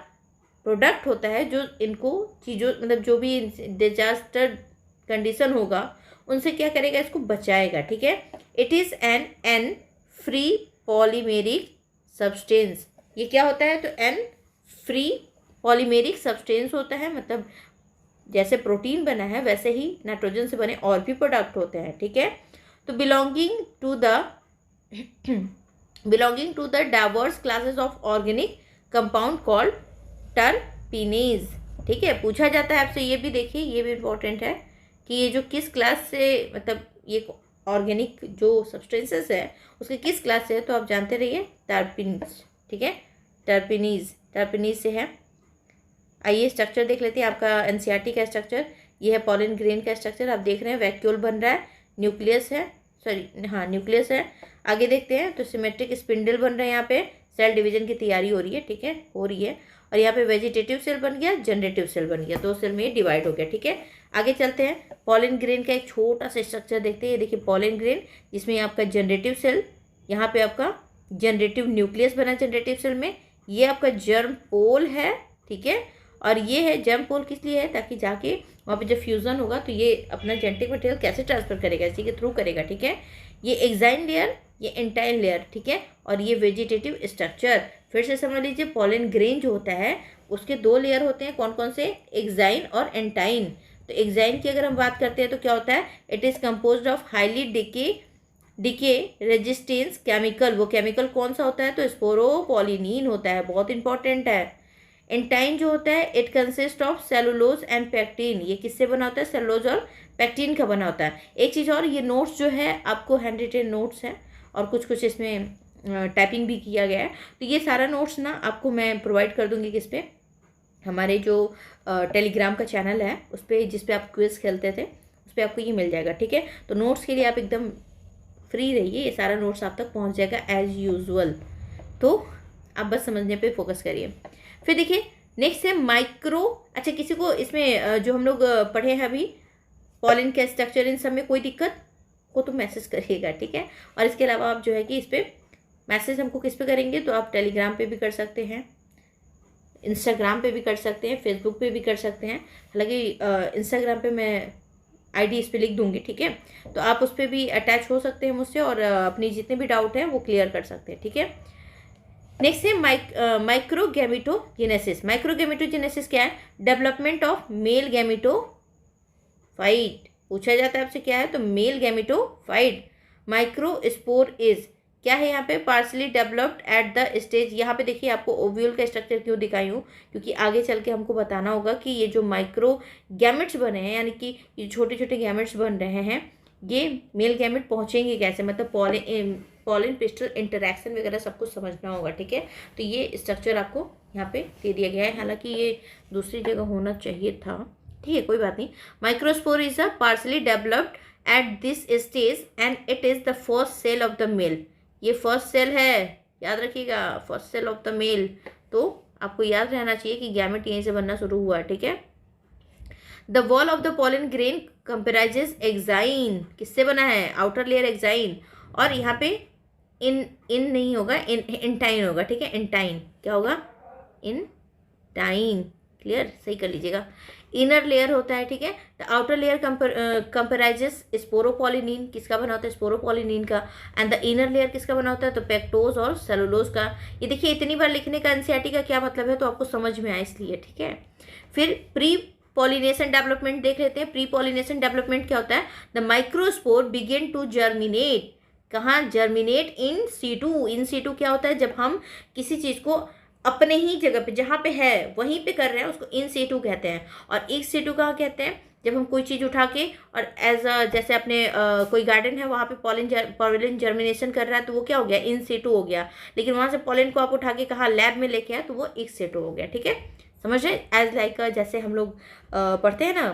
प्रोडक्ट होता है जो इनको चीज़ों मतलब जो भी डिजास्टर कंडीशन होगा उनसे क्या करेगा, इसको बचाएगा। ठीक है, it is an free polymeric substance. ये क्या होता है, तो एन फ्री पॉलीमेरिक सब्सटेंस होता है, मतलब जैसे प्रोटीन बना है वैसे ही नाइट्रोजन से बने और भी प्रोडक्ट होते हैं। ठीक है, तो belonging to the diverse classes of organic compound called terpenes. ठीक है, पूछा जाता है आपसे, ये भी देखिए, ये भी इम्पोर्टेंट है कि ये जो किस क्लास से, मतलब ये ऑर्गेनिक जो सब्सटेंसेस है उसके किस क्लास से है, तो आप जानते रहिए टर्पीन्स। ठीक है, टर्पीनीज से है। आइए स्ट्रक्चर देख लेते हैं आपका एनसीईआरटी का स्ट्रक्चर। ये है पॉलन ग्रेन का स्ट्रक्चर, आप देख रहे हैं वैक्यूल बन रहा है, न्यूक्लियस है, सॉरी हाँ न्यूक्लियस है। आगे देखते हैं तो सिमेट्रिक स्पिंडल बन रहा है, यहाँ पे सेल डिवीजन की तैयारी हो रही है। ठीक है, हो रही है। और यहाँ पे वेजिटेटिव सेल बन गया, जनरेटिव सेल बन गया, 2 सेल में डिवाइड हो गया। ठीक है, आगे चलते हैं, पॉलन ग्रेन का एक छोटा सा स्ट्रक्चर देखते हैं। ये देखिए पॉलन ग्रेन, जिसमें आपका जनरेटिव सेल, यहाँ पे आपका जनरेटिव न्यूक्लियस बना जनरेटिव सेल में, ये आपका जर्म पोल है। ठीक है, और ये है जर्म पोल किस लिए है, ताकि जाके वहाँ पे जब फ्यूज़न होगा तो ये अपना जेनेटिक मटेरियल कैसे ट्रांसफर करेगा, इसी के थ्रू करेगा। ठीक है, ये एक्साइन लेयर, ये एंटाइन लेयर। ठीक है, और ये वेजिटेटिव स्ट्रक्चर। फिर से समझ लीजिए, पॉलन ग्रेन जो होता है उसके 2 लेयर होते हैं, कौन कौन से, एक्साइन और एंटाइन। तो एक्साइन की अगर हम बात करते हैं तो क्या होता है, it is composed of highly decay resistance chemical. वो केमिकल कौन सा होता है, तो स्पोरोपोलिनीन होता है, बहुत इंपॉर्टेंट है। एंटाइन जो होता है, it consist of cellulose and pectin. ये किससे बना होता है, सेलुलोज और पैक्टीन का बना होता है। एक चीज़ और, ये नोट्स जो है आपको हैंड रिटेन नोट्स हैं और कुछ कुछ इसमें टाइपिंग भी किया गया है। तो ये सारा नोट्स ना आपको मैं प्रोवाइड कर दूंगी किस पे, हमारे जो टेलीग्राम का चैनल है उस पर, जिस पे आप क्विज खेलते थे उस पर आपको ये मिल जाएगा। ठीक है, तो नोट्स के लिए आप एकदम फ्री रहिए, ये सारा नोट्स आप तक पहुंच जाएगा एज यूजुअल। तो आप बस समझने पे फोकस करिए। फिर देखिए नेक्स्ट है माइक्रो। अच्छा, किसी को इसमें जो हम लोग पढ़े हैं अभी पॉलन का स्ट्रक्चर, इन सब में कोई दिक्कत हो तो मैसेज करिएगा। ठीक है, और इसके अलावा आप जो है कि इस पर मैसेज हमको किस पे करेंगे, तो आप टेलीग्राम पे भी कर सकते हैं, इंस्टाग्राम पे भी कर सकते हैं, फेसबुक पे भी कर सकते हैं। हालांकि इंस्टाग्राम पे मैं आईडी इस पर लिख दूंगी। ठीक है, तो आप उस पर भी अटैच हो सकते हैं मुझसे और अपनी जितने भी डाउट हैं वो क्लियर कर सकते हैं। ठीक है, नेक्स्ट है माइक्रोगैमेटोजेनेसिस। माइक्रोगैमेटोजेनेसिस क्या है, डेवलपमेंट ऑफ मेल गैमेटोफाइट। पूछा जाता है आपसे क्या है, तो मेल गैमेटोफाइट। माइक्रोस्पोर इज क्या है, यहाँ पे partially developed at the stage. यहाँ पे देखिए आपको ओव्यूल का स्ट्रक्चर क्यों दिखाई हूँ, क्योंकि आगे चल के हमको बताना होगा कि ये जो माइक्रो गैमेट्स बने हैं, यानी कि ये छोटे छोटे गैमेट्स बन रहे हैं, ये मेल गैमेट पहुँचेंगे कैसे, मतलब पॉलन पिस्टल इंटरैक्शन वगैरह सब कुछ समझना होगा। ठीक है, तो ये स्ट्रक्चर आपको यहाँ पे दे दिया गया है, हालांकि ये दूसरी जगह होना चाहिए था। ठीक है, कोई बात नहीं। Microspore is a partially developed at this stage and it is the first cell of the male. ये फर्स्ट सेल है, याद रखिएगा, first cell of the male. तो आपको याद रहना चाहिए कि गैमेट यहीं से बनना शुरू हुआ है। ठीक है, the wall of the pollen grain comprises exine. किससे बना है, आउटर लेयर एक्साइन, और यहाँ पे इन नहीं होगा, इंटाइन होगा। ठीक है, इंटाइन क्या होगा, इंटाइन, क्लियर, सही कर लीजिएगा। इनर लेयर होता है। ठीक है, द आउटर लेयर कंपेराइजेस स्पोरोपोलिनीन। किसका बना होता है, स्पोरोपोलिनीन का। एंड द इनर लेयर किसका बना होता है, तो पेक्टोज और सेलुलोज का। ये देखिए इतनी बार लिखने का एनसीईआरटी का क्या मतलब है, तो आपको समझ में आए इसलिए। ठीक है, फिर प्री पॉलिनेशन डेवलपमेंट देख लेते हैं। प्री पॉलिनेशन डेवलपमेंट क्या होता है, the microspore begin to germinate. कहाँ, germinate in situ. In situ क्या होता है, जब हम किसी चीज़ को अपने ही जगह पे जहाँ पे है वहीं पे कर रहे हैं, उसको इन सीटू कहते हैं। और एक सीटू कहाँ कहते हैं, जब हम कोई चीज़ उठा के और एज अ, जैसे अपने कोई गार्डन है वहाँ पे पॉलन जर्मिनेशन कर रहा है, तो वो क्या हो गया, इन सीटू हो गया। लेकिन वहाँ से पॉलन को आप उठा के कहाँ, लैब में लेके आए, तो वो एक सीटू हो गया। ठीक है, समझ रहे, एज लाइक जैसे हम लोग पढ़ते हैं ना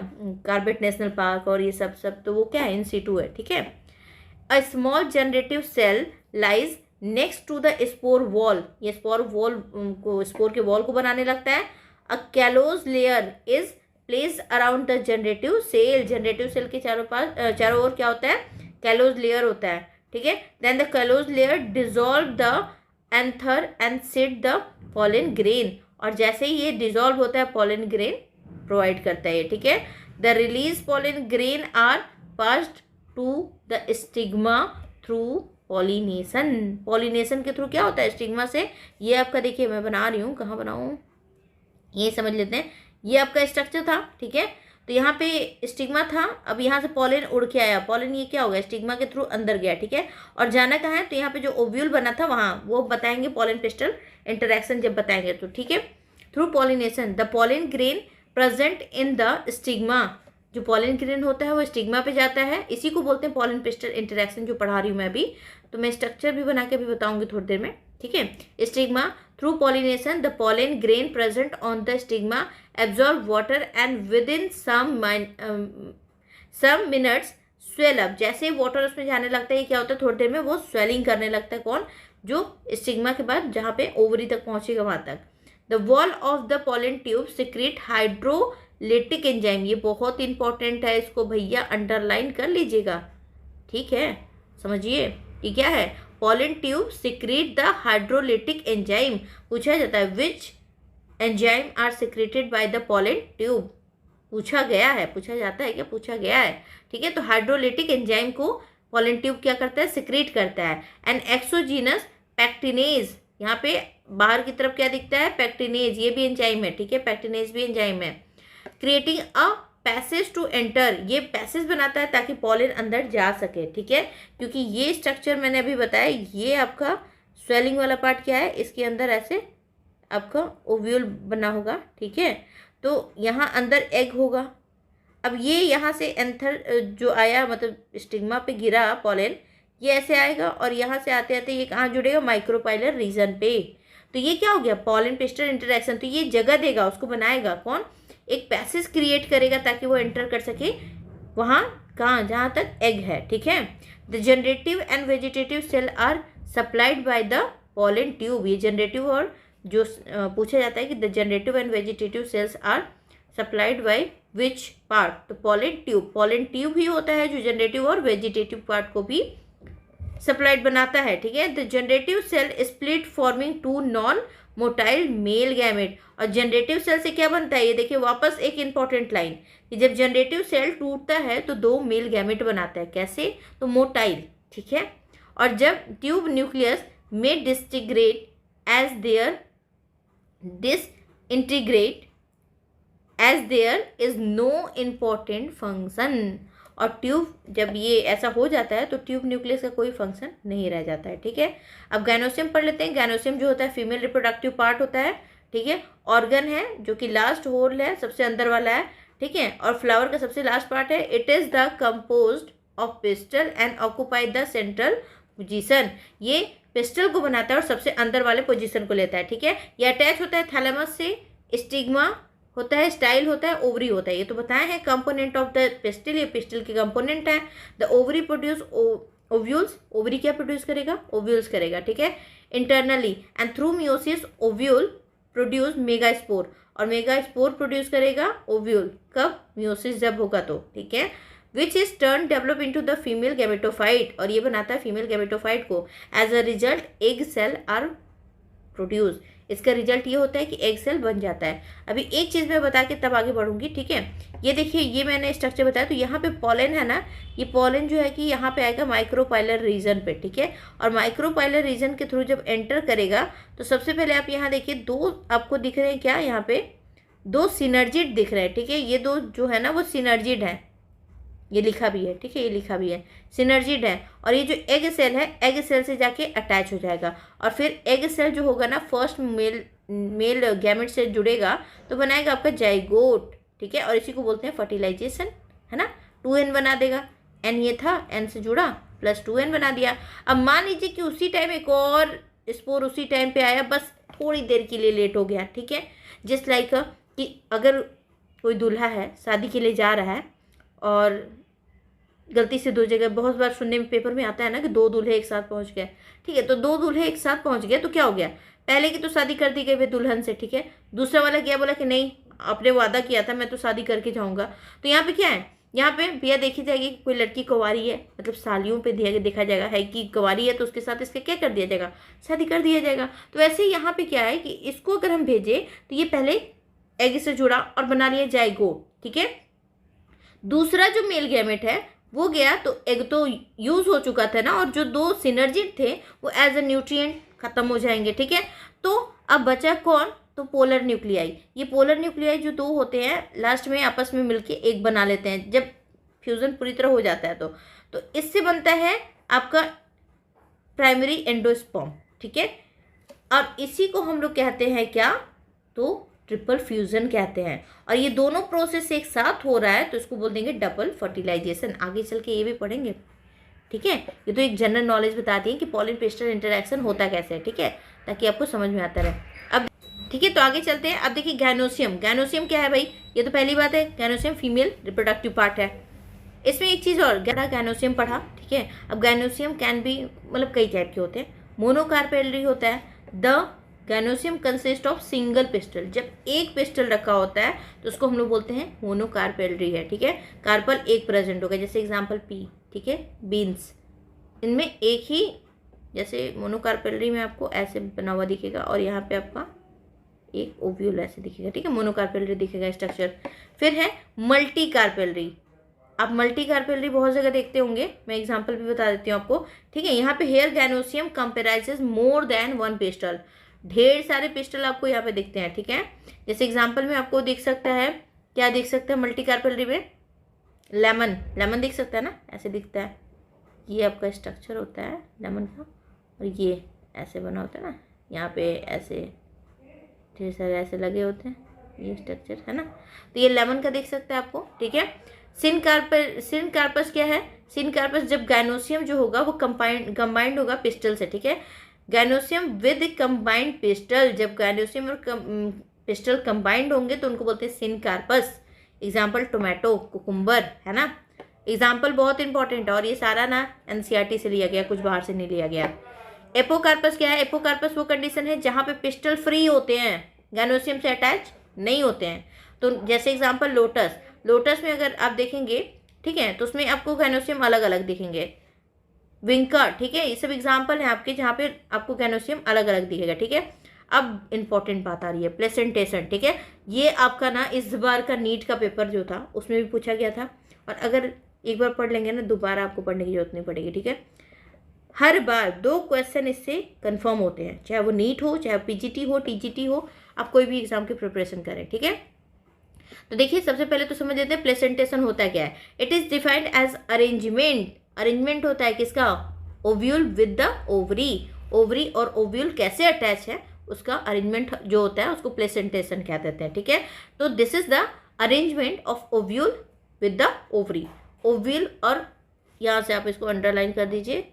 कार्बेट नेशनल पार्क और ये सब, तो वो क्या है, इन सीटू है। ठीक है, a small generative cell lies next to the spore wall. ये स्पोर वॉल को, स्पोर के वॉल को बनाने लगता है। A callose layer is place around the generative cell. Generative cell के चारों ओर क्या होता है, कैलोज लेयर होता है, ठीक है। Then the callose layer dissolve the anther and seed the pollen grain, और जैसे ही ये डिजोल्व होता है पॉलन ग्रेन प्रोवाइड करता है, ठीक है। The release pollen grain are passed to the stigma through pollination. Pollination के थ्रू क्या होता है, स्टिग्मा से। ये आपका देखिए मैं बना रही हूँ, कहाँ बनाऊँ, ये समझ लेते हैं। ये आपका स्ट्रक्चर था, ठीक है। तो यहाँ पे स्टिग्मा था, अब यहाँ से पॉलन उड़ के आया, पॉलन ये क्या हो गया, स्टिग्मा के थ्रू अंदर गया, ठीक है। और जाना कहाँ है, तो यहाँ पे जो ओव्यूल बना था वहाँ, वो बताएंगे पॉलन पिस्टल इंटरेक्शन जब बताएंगे तो, ठीक है। Through pollination the pollen grain present in the stigma, जो पॉलन ग्रेन होता है वो स्टिग्मा पे जाता है, इसी को बोलते हैं पॉलन पिस्टल इंटरेक्शन, जो पढ़ा रही हूँ मैं अभी। तो मैं स्ट्रक्चर भी बना के भी बताऊंगी थोड़ी देर में, ठीक है। Stigma through pollination the pollen grain present on the stigma absorb water and within some minutes swell up. जैसे वाटर उसमें जाने लगता है, क्या होता है, थोड़ी देर में वो स्वेलिंग करने लगता है। कौन, जो स्टिग्मा के बाद जहाँ पे ओवरी तक पहुँचेगा वहाँ तक। The wall of the pollen tube secrete hydrolytic enzyme, ये बहुत इंपॉर्टेंट है, इसको भैया अंडरलाइन कर लीजिएगा, ठीक है। समझिए ये क्या है, pollen tube secrete the hydrolytic enzyme. पूछा जाता है which enzyme are secreted by the pollen tube, पूछा गया है, पूछा जाता है क्या, पूछा गया है, ठीक है। तो हाइड्रोलिटिक एंजाइम को पॉलन ट्यूब क्या करता है, सिक्रेट करता है। एंड एक्सोजीनस पैक्टिनेज, यहाँ पे बाहर की तरफ क्या दिखता है, पैक्टिनेज, ये भी एंजाइम है, ठीक है, पैक्टिनेज भी एंजाइम है। Creating a passage to enter, ये पैसेज बनाता है ताकि पॉलन अंदर जा सके, ठीक है। क्योंकि ये स्ट्रक्चर मैंने अभी बताया, ये आपका स्वेलिंग वाला पार्ट क्या है, इसके अंदर ऐसे आपका ओव्यूल बना होगा, ठीक है। तो यहाँ अंदर एग होगा। अब ये यहाँ से एंथर जो आया, मतलब स्टिग्मा पे गिरा पॉलन, ये ऐसे आएगा और यहाँ से आते आते ये कहाँ जुड़ेगा, माइक्रोपाइलर रीजन पे। तो ये क्या हो गया, पॉलन पिस्टल इंटरेक्शन। तो ये जगह देगा, उसको बनाएगा कौन, एक पैसेज क्रिएट करेगा ताकि वो एंटर कर सके वहाँ, कहाँ, जहाँ तक एग है, ठीक है। The generative and vegetative cell are supplied by the pollen tube. ये जनरेटिव और जो पूछा जाता है कि the generative and vegetative cells are supplied by which part, तो पॉलन ट्यूब ही होता है जो जनरेटिव और वेजिटेटिव पार्ट को भी सप्लाइड बनाता है, ठीक है। The generative cell split forming two non motile male gamete. और जनरेटिव सेल से क्या बनता है, ये देखिए वापस एक इंपॉर्टेंट लाइन, कि जब जनरेटिव सेल टूटता है तो 2 मेल गैमेट बनाता है, कैसे, तो मोटाइल, ठीक है। और जब ट्यूब न्यूक्लियस में disintegrate as there is no important function. और ट्यूब जब ये ऐसा हो जाता है तो ट्यूब न्यूक्लियस का कोई फंक्शन नहीं रह जाता है, ठीक है। अब गायनोसियम पढ़ लेते हैं। गायनोसियम जो होता है फीमेल रिप्रोडक्टिव पार्ट होता है, ठीक है। ऑर्गन है जो कि लास्ट होल है, सबसे अंदर वाला है, ठीक है। और फ्लावर का सबसे लास्ट पार्ट है। It is the composed of pistol and occupy the central position. ये पिस्टल को बनाता है और सबसे अंदर वाले पोजीशन को लेता है, ठीक है। ये अटैच होता है थैलेमस से, स्टिग्मा होता है, स्टाइल होता है, ओवरी होता है, ये तो बताए हैं कंपोनेंट ऑफ द पिस्टल, ये पिस्टल के कंपोनेंट है। The ovary produce ovules, ovary क्या प्रोड्यूस करेगा, ओव्यूल्स करेगा, ठीक है, internally. And through meiosis ovule produce megaspore, और मेगास्पोर प्रोड्यूस करेगा ओव्यूल, कब, मियोसिस जब होगा तो, ठीक है। Which is turn develop into the female gametophyte, और ये बनाता है फीमेल गैमेटोफाइट को। As a result egg cell are produce, इसका रिजल्ट ये होता है कि एग सेल बन जाता है। अभी एक चीज़ मैं बता के तब आगे बढ़ूंगी, ठीक है। ये देखिए, ये मैंने स्ट्रक्चर बताया, तो यहाँ पे पॉलन है ना, ये पॉलन जो है कि यहाँ पे आएगा माइक्रोपाइलर रीजन पे, ठीक है। और माइक्रोपाइलर रीजन के थ्रू जब एंटर करेगा तो सबसे पहले आप यहाँ देखिए, 2 आपको दिख रहे हैं क्या, यहाँ पे 2 सिनर्जिड दिख रहे हैं, ठीक है। ये 2 जो है ना वो सिनर्जिड है, ये लिखा भी है, ठीक है, ये लिखा भी है, सिनर्जिड है। और ये जो एग सेल है, एग सेल से जाके अटैच हो जाएगा, और फिर एग सेल जो होगा ना फर्स्ट मेल गैमेट से जुड़ेगा तो बनाएगा आपका जाइगोट, ठीक है। और इसी को बोलते हैं फर्टिलाइजेशन, है ना। 2n बना देगा, n ये था, n से जुड़ा प्लस 2n बना दिया। अब मान लीजिए कि उसी टाइम एक और स्पोर उसी टाइम पे आया, बस थोड़ी देर के लिए लेट हो गया, ठीक है। जस्ट लाइक कि अगर कोई दूल्हा है, शादी के लिए जा रहा है और गलती से 2 जगह, बहुत बार सुनने में पेपर में आता है ना कि 2 दूल्हे एक साथ पहुंच गए, ठीक है। तो 2 दूल्हे एक साथ पहुंच गए तो क्या हो गया, पहले की तो शादी कर दी गई वे दुल्हन से, ठीक है। दूसरा वाला क्या बोला कि नहीं, आपने वादा किया था मैं तो शादी करके जाऊंगा। तो यहाँ पे क्या है, यहाँ पे भैया देखी जाएगी कि कोई लड़की कुंवारी है, मतलब सालियों पे देखा जाएगा है कि कुंवारी है, तो उसके साथ इसके क्या कर दिया जाएगा, शादी कर दिया जाएगा। तो ऐसे यहाँ पे क्या है कि इसको अगर हम भेजें तो ये पहले एग से जुड़ा और बना लिया जाइगोट, ठीक है। दूसरा जो मेल गैमेट है वो गया तो एग तो यूज हो चुका था ना, और जो दो सिनर्जिड थे वो एज ए न्यूट्रिएंट खत्म हो जाएंगे, ठीक है। तो अब बचा कौन, तो पोलर न्यूक्लियाई। ये पोलर न्यूक्लियाई जो दो होते हैं लास्ट में आपस में मिलके एक बना लेते हैं जब फ्यूजन पूरी तरह हो जाता है। तो इससे बनता है आपका प्राइमरी एंडोस्पर्म, ठीक है। और इसी को हम लोग कहते हैं क्या, तो ट्रिपल फ्यूजन कहते हैं। और ये दोनों प्रोसेस एक साथ हो रहा है तो इसको बोल देंगे डबल फर्टिलाइजेशन। आगे चल के ये भी पढ़ेंगे, ठीक है। ये तो एक जनरल नॉलेज बताती है कि पॉलिन पेस्टल इंटरेक्शन होता कैसे है, ठीक है, ताकि आपको समझ में आता रहे। अब ठीक है, तो आगे चलते हैं। अब देखिए गैनोसियम, गैनोसियम क्या है भाई, ये तो पहली बात है, गैनोसियम फीमेल रिप्रोडक्टिव पार्ट है। इसमें एक चीज़ और, गैनोसियम पढ़ा, ठीक है। अब गैनोसियम कैन बी मतलब कई टाइप के होते हैं। मोनोकार्पेलरी होता है, the gynoecium consist of single pistol. जब एक पिस्टल रखा होता है तो उसको हम लोग बोलते हैं मोनोकार्पेलरी है, ठीक है। कार्पल एक प्रेजेंट होगा, जैसे एग्जांपल पी, ठीक है, बीन्स, इनमें एक ही, जैसे मोनोकार्पेलरी में आपको ऐसे बना हुआ दिखेगा और यहाँ पे आपका एक ओव्यूल ऐसे दिखेगा, ठीक है, मोनोकार्पेलरी दिखेगा स्ट्रक्चर। फिर है मल्टी कार्पेलरी। आप मल्टी कार्पेलरी बहुत जगह देखते होंगे, मैं एग्जांपल भी बता देती हूँ आपको, ठीक है। यहाँ पे here gynoecium comprises more than one pistil, ढेर सारे पिस्टल आपको यहाँ पे दिखते हैं, ठीक है। जैसे एग्जांपल में आपको दिख सकता है, क्या दिख सकता है मल्टी कार्पेलरी में, लेमन, लेमन दिख सकता है ना, ऐसे दिखता है, ये आपका स्ट्रक्चर होता है लेमन का, और ये ऐसे बना होता है ना, यहाँ पे ऐसे ढेर सारे ऐसे लगे होते हैं, ये स्ट्रक्चर है ना। तो ये लेमन का दिख सकता है आपको, ठीक है। सिन कार्पस क्या है, सिन कार्पस जब गैनोसियम जो होगा वो कंबाइंड होगा पिस्टल से, ठीक है। गैनोसियम विद कंबाइंड पिस्टल, जब गैनोसियम और पिस्टल कंबाइंड होंगे तो उनको बोलते हैं सिन कार्पस। एग्जाम्पल टोमेटो, कुकुम्बर, है ना। एग्जाम्पल बहुत इंपॉर्टेंट है और ये सारा ना एनसीईआरटी से लिया गया, कुछ बाहर से नहीं लिया गया। एपोकार्पस क्या है, एपोकार्पस वो कंडीशन है जहाँ पे पिस्टल फ्री होते हैं, गैनोसियम से अटैच नहीं होते हैं। तो जैसे एग्जाम्पल लोटस, लोटस में अगर आप देखेंगे, ठीक है, तो उसमें आपको गैनोसियम अलग अलग दिखेंगे। विंकर, ठीक है, ये सब एग्जाम्पल हैं आपके जहाँ पे आपको गैनोसियम अलग अलग दिखेगा, ठीक है। अब इंपॉर्टेंट बात आ रही है, प्लेसेंटेशन, ठीक है। ये आपका ना इस बार का नीट का पेपर जो था उसमें भी पूछा गया था, और अगर एक बार पढ़ लेंगे ना दोबारा आपको पढ़ने की जरूरत नहीं पड़ेगी, ठीक है। हर बार 2 क्वेश्चन इससे कंफर्म होते हैं, चाहे वो नीट हो, चाहे पीजीटी हो, टीजीटी हो, आप कोई भी एग्जाम की प्रिपरेशन करें, ठीक है। तो देखिए सबसे पहले तो समझ लेते हैं प्लेसेंटेशन होता क्या है। It is defined as arrangement, arrangement होता है किसका, ovule with the ovary. Ovary और ओव्यूल कैसे अटैच है उसका अरेंजमेंट जो होता है उसको प्लेसेंटेशन कह देते हैं, ठीक है। तो this is the arrangement of ovule with the ovary. Ovule, और यहाँ से आप इसको अंडरलाइन कर दीजिए,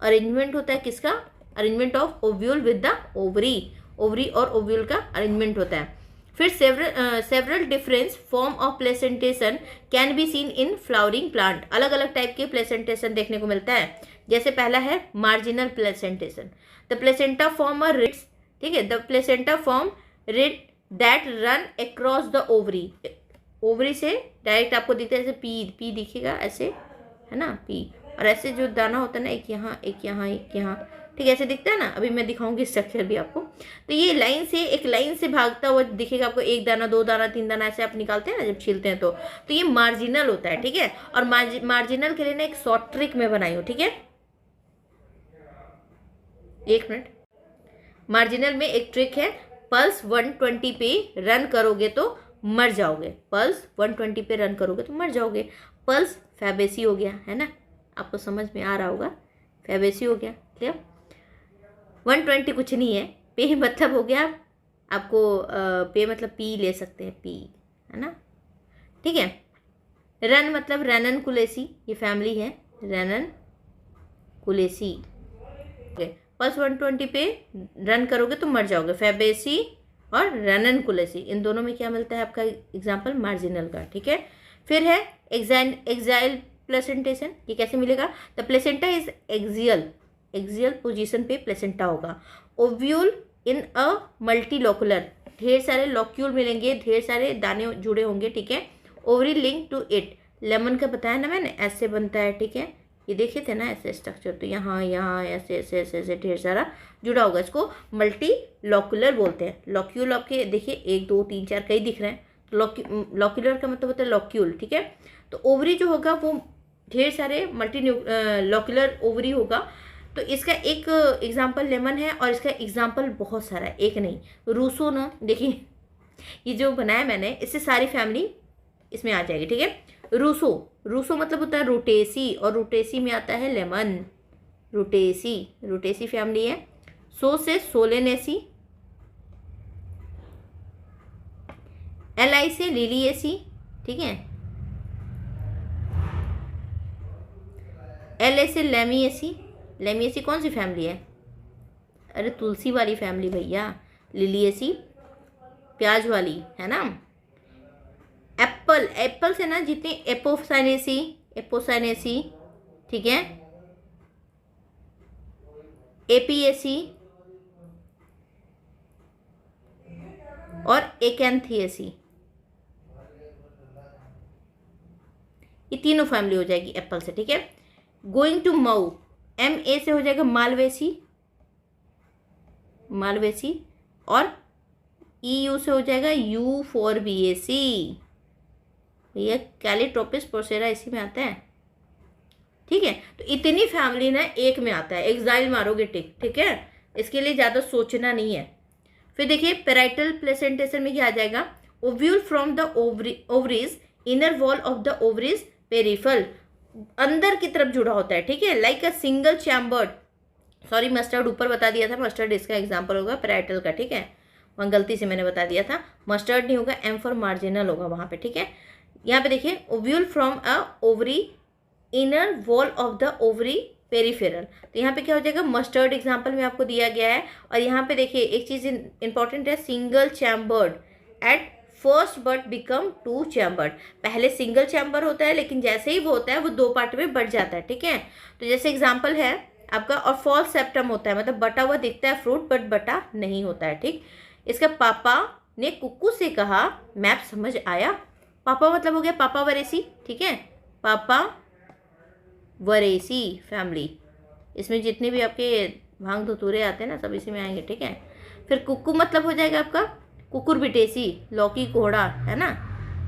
अरेंजमेंट होता है किसका, arrangement of ovule with the ovary. Ovary और ओव्यूल का अरेंजमेंट होता है। फिर several difference form of placentation can be seen in flowering plant. अलग अलग टाइप के प्लेसेंटेशन देखने को मिलता है। जैसे पहला है marginal placentation, the placenta form a ridges, ठीक है, the placenta form ridge that run across the ovary. Ovary से डायरेक्ट आपको दिखता है, जैसे पी दिखेगा ऐसे, है ना, पी, और ऐसे जो दाना होता है ना, एक यहाँ एक यहाँ एक यहाँ, ठीक है, ऐसे दिखता है ना। अभी मैं दिखाऊंगी स्ट्रक्चर भी आपको। तो ये लाइन से, एक लाइन से भागता हुआ दिखेगा आपको, एक दाना, 2 दाना, 3 दाना, ऐसे आप निकालते हैं ना जब छीलते हैं तो ये मार्जिनल होता है, ठीक है। और मार्जिनल के लिए ना एक शॉर्ट ट्रिक मैं बनाई हूँ, ठीक है, एक मिनट। मार्जिनल में एक ट्रिक है, पल्स 120 पे रन करोगे तो मर जाओगे, पल्स 120 पे रन करोगे तो मर जाओगे। पल्स फैबेसी हो गया, है ना, आपको समझ में आ रहा होगा, फैबेसी हो गया, क्लियर। 120 कुछ नहीं है, पे मतलब हो गया आपको, पे मतलब पी ले सकते हैं, पी, है ना, ठीक है। रन मतलब रैनन कुलेसी, ये फैमिली है, रैनन कुलेसी, पल्स 120 पे रन करोगे तो मर जाओगे, फैबेसी और रैनन कुलेसी, इन दोनों में क्या मिलता है आपका एग्जाम्पल मार्जिनल का, ठीक है। फिर है एक्साइल प्लेसेंटेशन, ये कैसे मिलेगा, the placenta is axial position पे प्लेसेंटा होगा। ओव्यूल इन अ मल्टीलोकुलर, ढेर सारे लॉक्यूल मिलेंगे, ढेर सारे दाने जुड़े होंगे, ठीक है। Ovary link to it, lemon का बताया ना मैंने, ऐसे बनता है, ठीक है। ये देखे थे ना ऐसे स्ट्रक्चर, तो यहाँ यहाँ ऐसे ऐसे ऐसे ऐसे ढेर सारा जुड़ा होगा, इसको मल्टी लॉक्यूलर बोलते हैं। लॉक्यूल आपके देखिए 1 2 3 4 कई दिख रहे हैं, तो लॉक्यूलर का मतलब होता है लॉक्यूल, ठीक है। तो ओवरी जो होगा वो ढेर सारे मल्टी लॉक्यूलर ओवरी होगा। तो इसका एक एग्जाम्पल लेमन है, और इसका एग्जाम्पल बहुत सारा है, एक नहीं। रूसो ना, देखिए ये जो बनाया मैंने, इससे सारी फैमिली इसमें आ जाएगी, ठीक है। रूसो, रूसो मतलब होता है रूटेसी, और रूटेसी में आता है लेमन, रूटेसी, रूटेसी फैमिली है। सो से सोलेनेसी, एल से लिलिएसी, ठीक है। एल से लेमिएसी, लेमिएसी कौन सी फैमिली है? अरे तुलसी वाली फैमिली भैया। लिलिएसी प्याज वाली है ना। एप्पल, एप्पल से ना जितनी एपोसाइनेसी, एपोसाइनेसी, ठीक है। एपीएसी और एकेंथिएसी, ये तीनों फैमिली हो जाएगी एप्पल से, ठीक है। Going to Mau, M A से हो जाएगा मालवेसी, मालवेसी, और ई यू से हो जाएगा यू फॉर बी ए सी, भैया कैलिट्रोपिस प्रोसेरा इसी में आता है, ठीक है। तो इतनी फैमिली ना एक में आता है, एक्साइल मारोगे टिक, ठीक है। इसके लिए ज़्यादा सोचना नहीं है। फिर देखिए पेराइटल प्लेसेंटेशन में क्या आ जाएगा? Ovule from the ovaries, inner wall of the ovaries peripheral, अंदर की तरफ जुड़ा होता है, ठीक है। Like a single chambered, sorry mustard ऊपर बता दिया था, मस्टर्ड इसका एग्जाम्पल होगा पेराइटल का, ठीक है। वहाँ गलती से मैंने बता दिया था, मस्टर्ड नहीं होगा, एम फॉर मार्जिनल होगा वहाँ पे, ठीक है। यहाँ पे देखिए ovule from a ovary, inner wall of the ovary peripheral, तो यहाँ पे क्या हो जाएगा? मस्टर्ड एग्जाम्पल में आपको दिया गया है। और यहाँ पे देखिए एक चीज़ इंपॉर्टेंट है, single chambered at first but become 2 chambered, पहले सिंगल चैम्बर होता है, लेकिन जैसे ही वो होता है वो 2 पार्ट में बढ़ जाता है, ठीक है। तो जैसे एग्जाम्पल है आपका, और फॉल्स सेप्टम होता है, मतलब बटा हुआ दिखता है फ्रूट बट बटा नहीं होता है, ठीक। इसका पापा ने कुक्कू से कहा, मैप समझ आया? पापा मतलब हो गया पापा वरेसी, ठीक है। पापा वरेसी फैमिली, इसमें जितने भी आपके भांग धतूरे आते हैं ना सब इसी में आएंगे, ठीक है। फिर कुक्कू मतलब हो जाएगा आपका कुकुर बिटेसी, लौकी कोहड़ा है ना,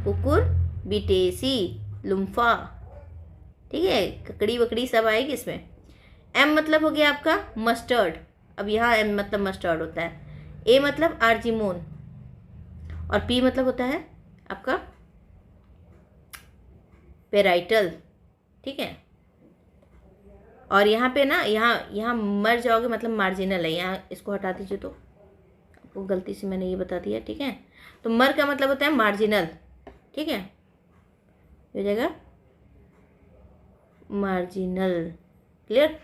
कुकुर बिटेसी, लुम्फा, ठीक है। ककड़ी वकड़ी सब आएगी इसमें। एम मतलब हो गया आपका मस्टर्ड, अब यहाँ एम मतलब मस्टर्ड होता है। ए मतलब आर्जिमोन, और पी मतलब होता है आपका पेराइटल, ठीक है। और यहाँ पे ना यहाँ मर जाओगे मतलब मार्जिनल है, यहाँ इसको हटा दीजिए, तो आपको गलती से मैंने ये बता दिया, ठीक है। तो मर का मतलब होता है मार्जिनल, ठीक है, हो जाएगा मार्जिनल, क्लियर।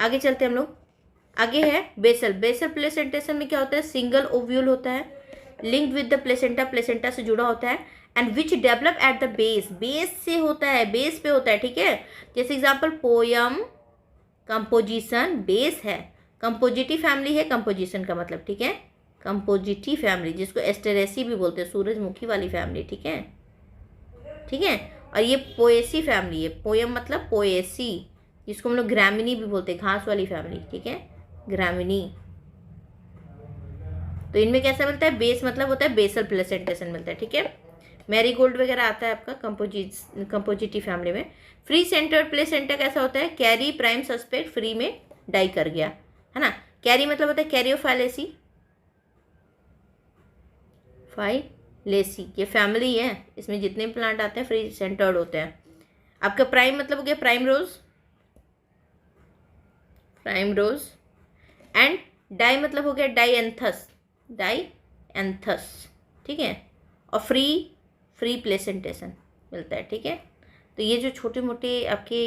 आगे चलते हैं हम लोग। आगे है बेसल, बेसल प्लेसेंटेशन में क्या होता है? सिंगल ओव्यूल होता है, linked with the placenta, placenta से जुड़ा होता है, and which develop at the base, base से होता है, बेस पे होता है, ठीक है। जैसे एग्जाम्पल पोयम, कंपोजिशन, बेस है, कंपोजिटिव फैमिली है कंपोजिशन का मतलब, ठीक है। कंपोजिटिव फैमिली जिसको एस्टेरेसी भी बोलते हैं, सूरजमुखी वाली फैमिली, ठीक है, ठीक है। और ये पोएसी फैमिली है, पोयम मतलब पोएसी, जिसको हम लोग ग्रामिनी भी बोलते हैं, घास वाली फैमिली, ठीक है, ग्रामिनी। तो इनमें कैसा मिलता है? बेस मतलब होता है बेसल प्लेसेंटेशन मिलता है, ठीक है। मैरीगोल्ड वगैरह आता है आपका कंपोजिटिव फैमिली में। फ्री सेंटर्ड प्लेसेंटा कैसा होता है? कैरी प्राइम सस्पेक्ट फ्री में डाई कर गया, है ना। कैरी मतलब होता है कैरियोफाइलेसी, फाइलेसी, ये फैमिली है, इसमें जितने प्लांट आते हैं फ्री सेंटर्ड होते हैं। आपका प्राइम मतलब हो गया prime rose, prime rose, and die मतलब हो गया डाईएंथस, डाईएंथस, ठीक है। और फ्री प्लेसेंटेशन मिलता है, ठीक है। तो ये जो छोटे मोटे आपके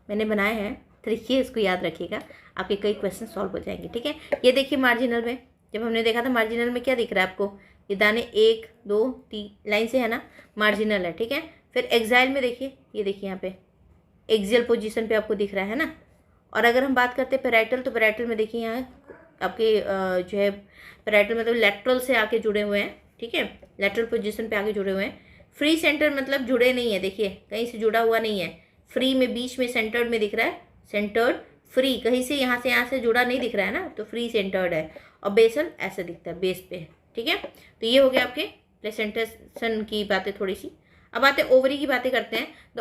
मैंने बनाए हैं तरीके, इसको याद रखिएगा, आपके कई क्वेश्चन सॉल्व हो जाएंगे, ठीक है। ये देखिए मार्जिनल में, जब हमने देखा था मार्जिनल में क्या दिख रहा है आपको? ये दाने 1 2 3 लाइन से है ना, मार्जिनल है, ठीक है। फिर एक्साइल में देखिए, ये देखिए यहाँ पे एक्सियल पोजीशन पे आपको दिख रहा है ना। और अगर हम बात करते हैं पेराइटल, तो पेराइटल में देखिए यहाँ आपके जो है पैराइटल मतलब लेटरल से आके जुड़े हुए हैं, ठीक है, लेटरल पोजीशन पे आके जुड़े हुए हैं। फ्री सेंटर मतलब जुड़े नहीं है, देखिए कहीं से जुड़ा हुआ नहीं है। फ्री में बीच में सेंटर्ड में दिख रहा है, सेंटर्ड फ्री, कहीं से यहाँ से जुड़ा नहीं दिख रहा है ना, तो फ्री सेंटर्ड है। और बेसल ऐसा दिखता है बेस पे, ठीक है। तो ये हो गया आपके प्लेसेंटेशन की बातें थोड़ी सी। अब आते हैं ओवरी की बातें करते हैं। The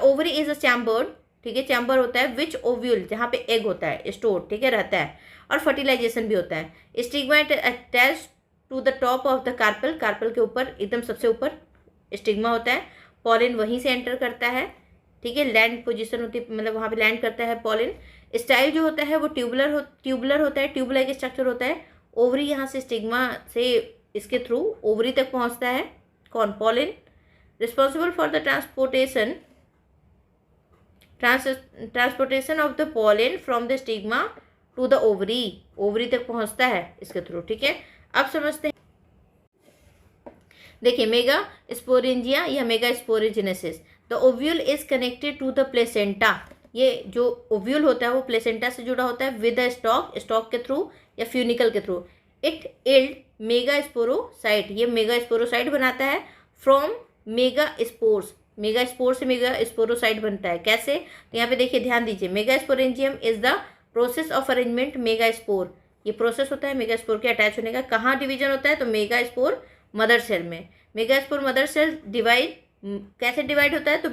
ovary is a chambered, ठीक है, चैम्बर होता है विच ओव्यूल, जहाँ पे एग होता है स्टोर, ठीक है, रहता है, और फर्टिलाइजेशन भी होता है। Stigma attach to the top of the carpel, carpel के ऊपर एकदम सबसे ऊपर स्टिग्मा होता है। पॉलिन वहीं से एंटर करता है, ठीक है, लैंड पोजीशन होती है, मतलब वहाँ पे लैंड करता है पॉलिन। स्टाइल जो होता है वो ट्यूबुलर होता है, ट्यूब लाइक स्ट्रक्चर होता है। ओवरी यहाँ से स्टिग्मा से इसके थ्रू ओवरी तक पहुँचता है, कौन, pollen. Responsible for the transportation of the pollen from the stigma to the ovary, ovary तक पहुँचता है इसके थ्रू, ठीक है। अब समझते हैं, देखिए मेगा स्पोरेंजिया या megasporogenesis. The ovule is connected to the placenta, ये जो ओव्यूल होता है वो प्लेसेंटा से जुड़ा होता है विद द स्टॉक के थ्रू या फ्यूनिकल के थ्रू। इट इल्ड मेगा स्पोरोसाइट, ये मेगा स्पोरोसाइट बनाता है from mega spores, mega spore से मेगा स्पोरोसाइट बनता है। कैसे, तो यहाँ पे देखिए ध्यान दीजिए, mega sporangium is the process of arrangement mega spore, ये प्रोसेस होता है मेगा स्पोर के अटैच होने का। कहाँ डिवीजन होता है, तो मेगा स्पोर मदर सेल में। Megaspore mother cell divide कैसे डिवाइड होता है, तो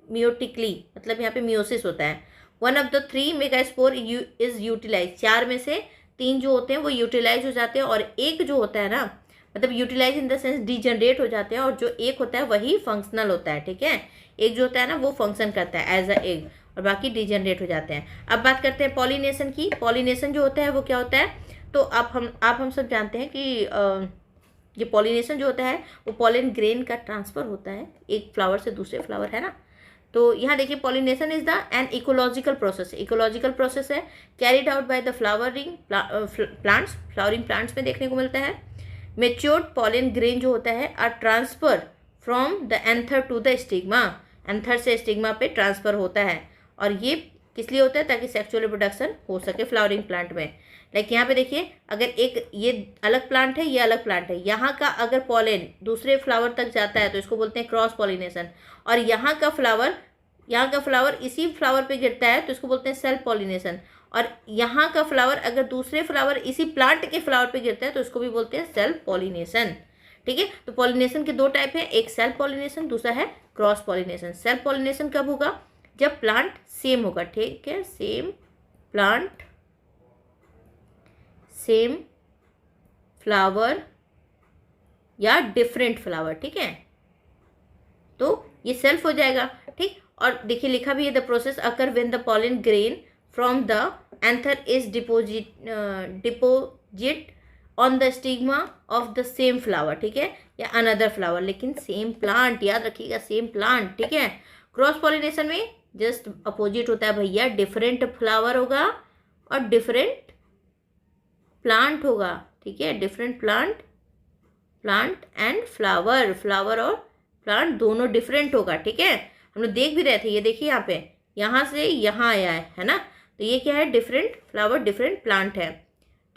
मियोटिकली, मतलब यहाँ पे मियोसिस होता है। One of the 3 megaspore is utilise, 4 में से 3 जो होते हैं वो यूटिलाइज हो जाते हैं, और एक जो होता है ना, मतलब utilise in the sense degenerate हो जाते हैं, और जो एक होता है वही फंक्शनल होता है, ठीक है। एक जो होता है ना वो फंक्शन करता है एज अ एग, और बाकी डिजनरेट हो जाते हैं। अब बात करते हैं पॉलिनेशन की। पॉलिनेशन जो होता है वो क्या होता है, तो आप हम सब जानते हैं कि ये पॉलिनेशन जो होता है वो पॉलन ग्रेन का ट्रांसफ़र होता है एक फ्लावर से दूसरे फ्लावर, है ना। तो यहाँ देखिए pollination is the an ecological process, ecological process है carried out by the flowering plants में देखने को मिलता है। मेच्योर्ड पॉलन ग्रेन जो होता है are transfer from the anther to the stigma, anther से स्टिग्मा पे ट्रांसफ़र होता है, और ये किस लिए होता है, ताकि सेक्सुअल रिप्रोडक्शन हो सके फ्लावरिंग प्लांट में। लाइक यहाँ पे देखिए, अगर एक ये अलग प्लांट है, ये अलग प्लांट है, यहाँ का अगर पॉलन दूसरे फ्लावर तक जाता है तो इसको बोलते हैं क्रॉस पॉलिनेशन, और यहाँ का फ्लावर इसी फ्लावर पे गिरता है तो इसको बोलते हैं सेल्फ पॉलिनेशन, और यहाँ का फ्लावर अगर दूसरे फ्लावर इसी प्लांट के फ्लावर पे गिरता है तो इसको भी बोलते हैं सेल्फ पॉलिनेशन, ठीक है। तो पॉलिनेशन के 2 टाइप हैं, एक सेल्फ पॉलिनेशन, दूसरा है क्रॉस पॉलिनेशन। सेल्फ पॉलिनेशन कब होगा, जब प्लांट सेम होगा, ठीक है, सेम प्लांट सेम फ्लावर या डिफरेंट फ्लावर, ठीक है, तो ये सेल्फ हो जाएगा, ठीक। और देखिए लिखा भी है, the process occur when the pollen grain from the anther is deposit on the stigma of the same flower, ठीक है, या अनदर फ्लावर, लेकिन सेम प्लांट, याद रखिएगा सेम प्लांट, ठीक है। क्रॉस पॉलिनेशन में जस्ट अपोजिट होता है भैया, डिफरेंट फ्लावर होगा और डिफरेंट प्लांट होगा, ठीक है, डिफरेंट प्लांट एंड फ्लावर और प्लांट दोनों डिफरेंट होगा, ठीक है। हम लोग देख भी रहे थे, ये देखिए यहाँ पे, यहाँ से यहाँ आया है ना, तो ये क्या है, डिफरेंट फ्लावर डिफरेंट प्लांट है,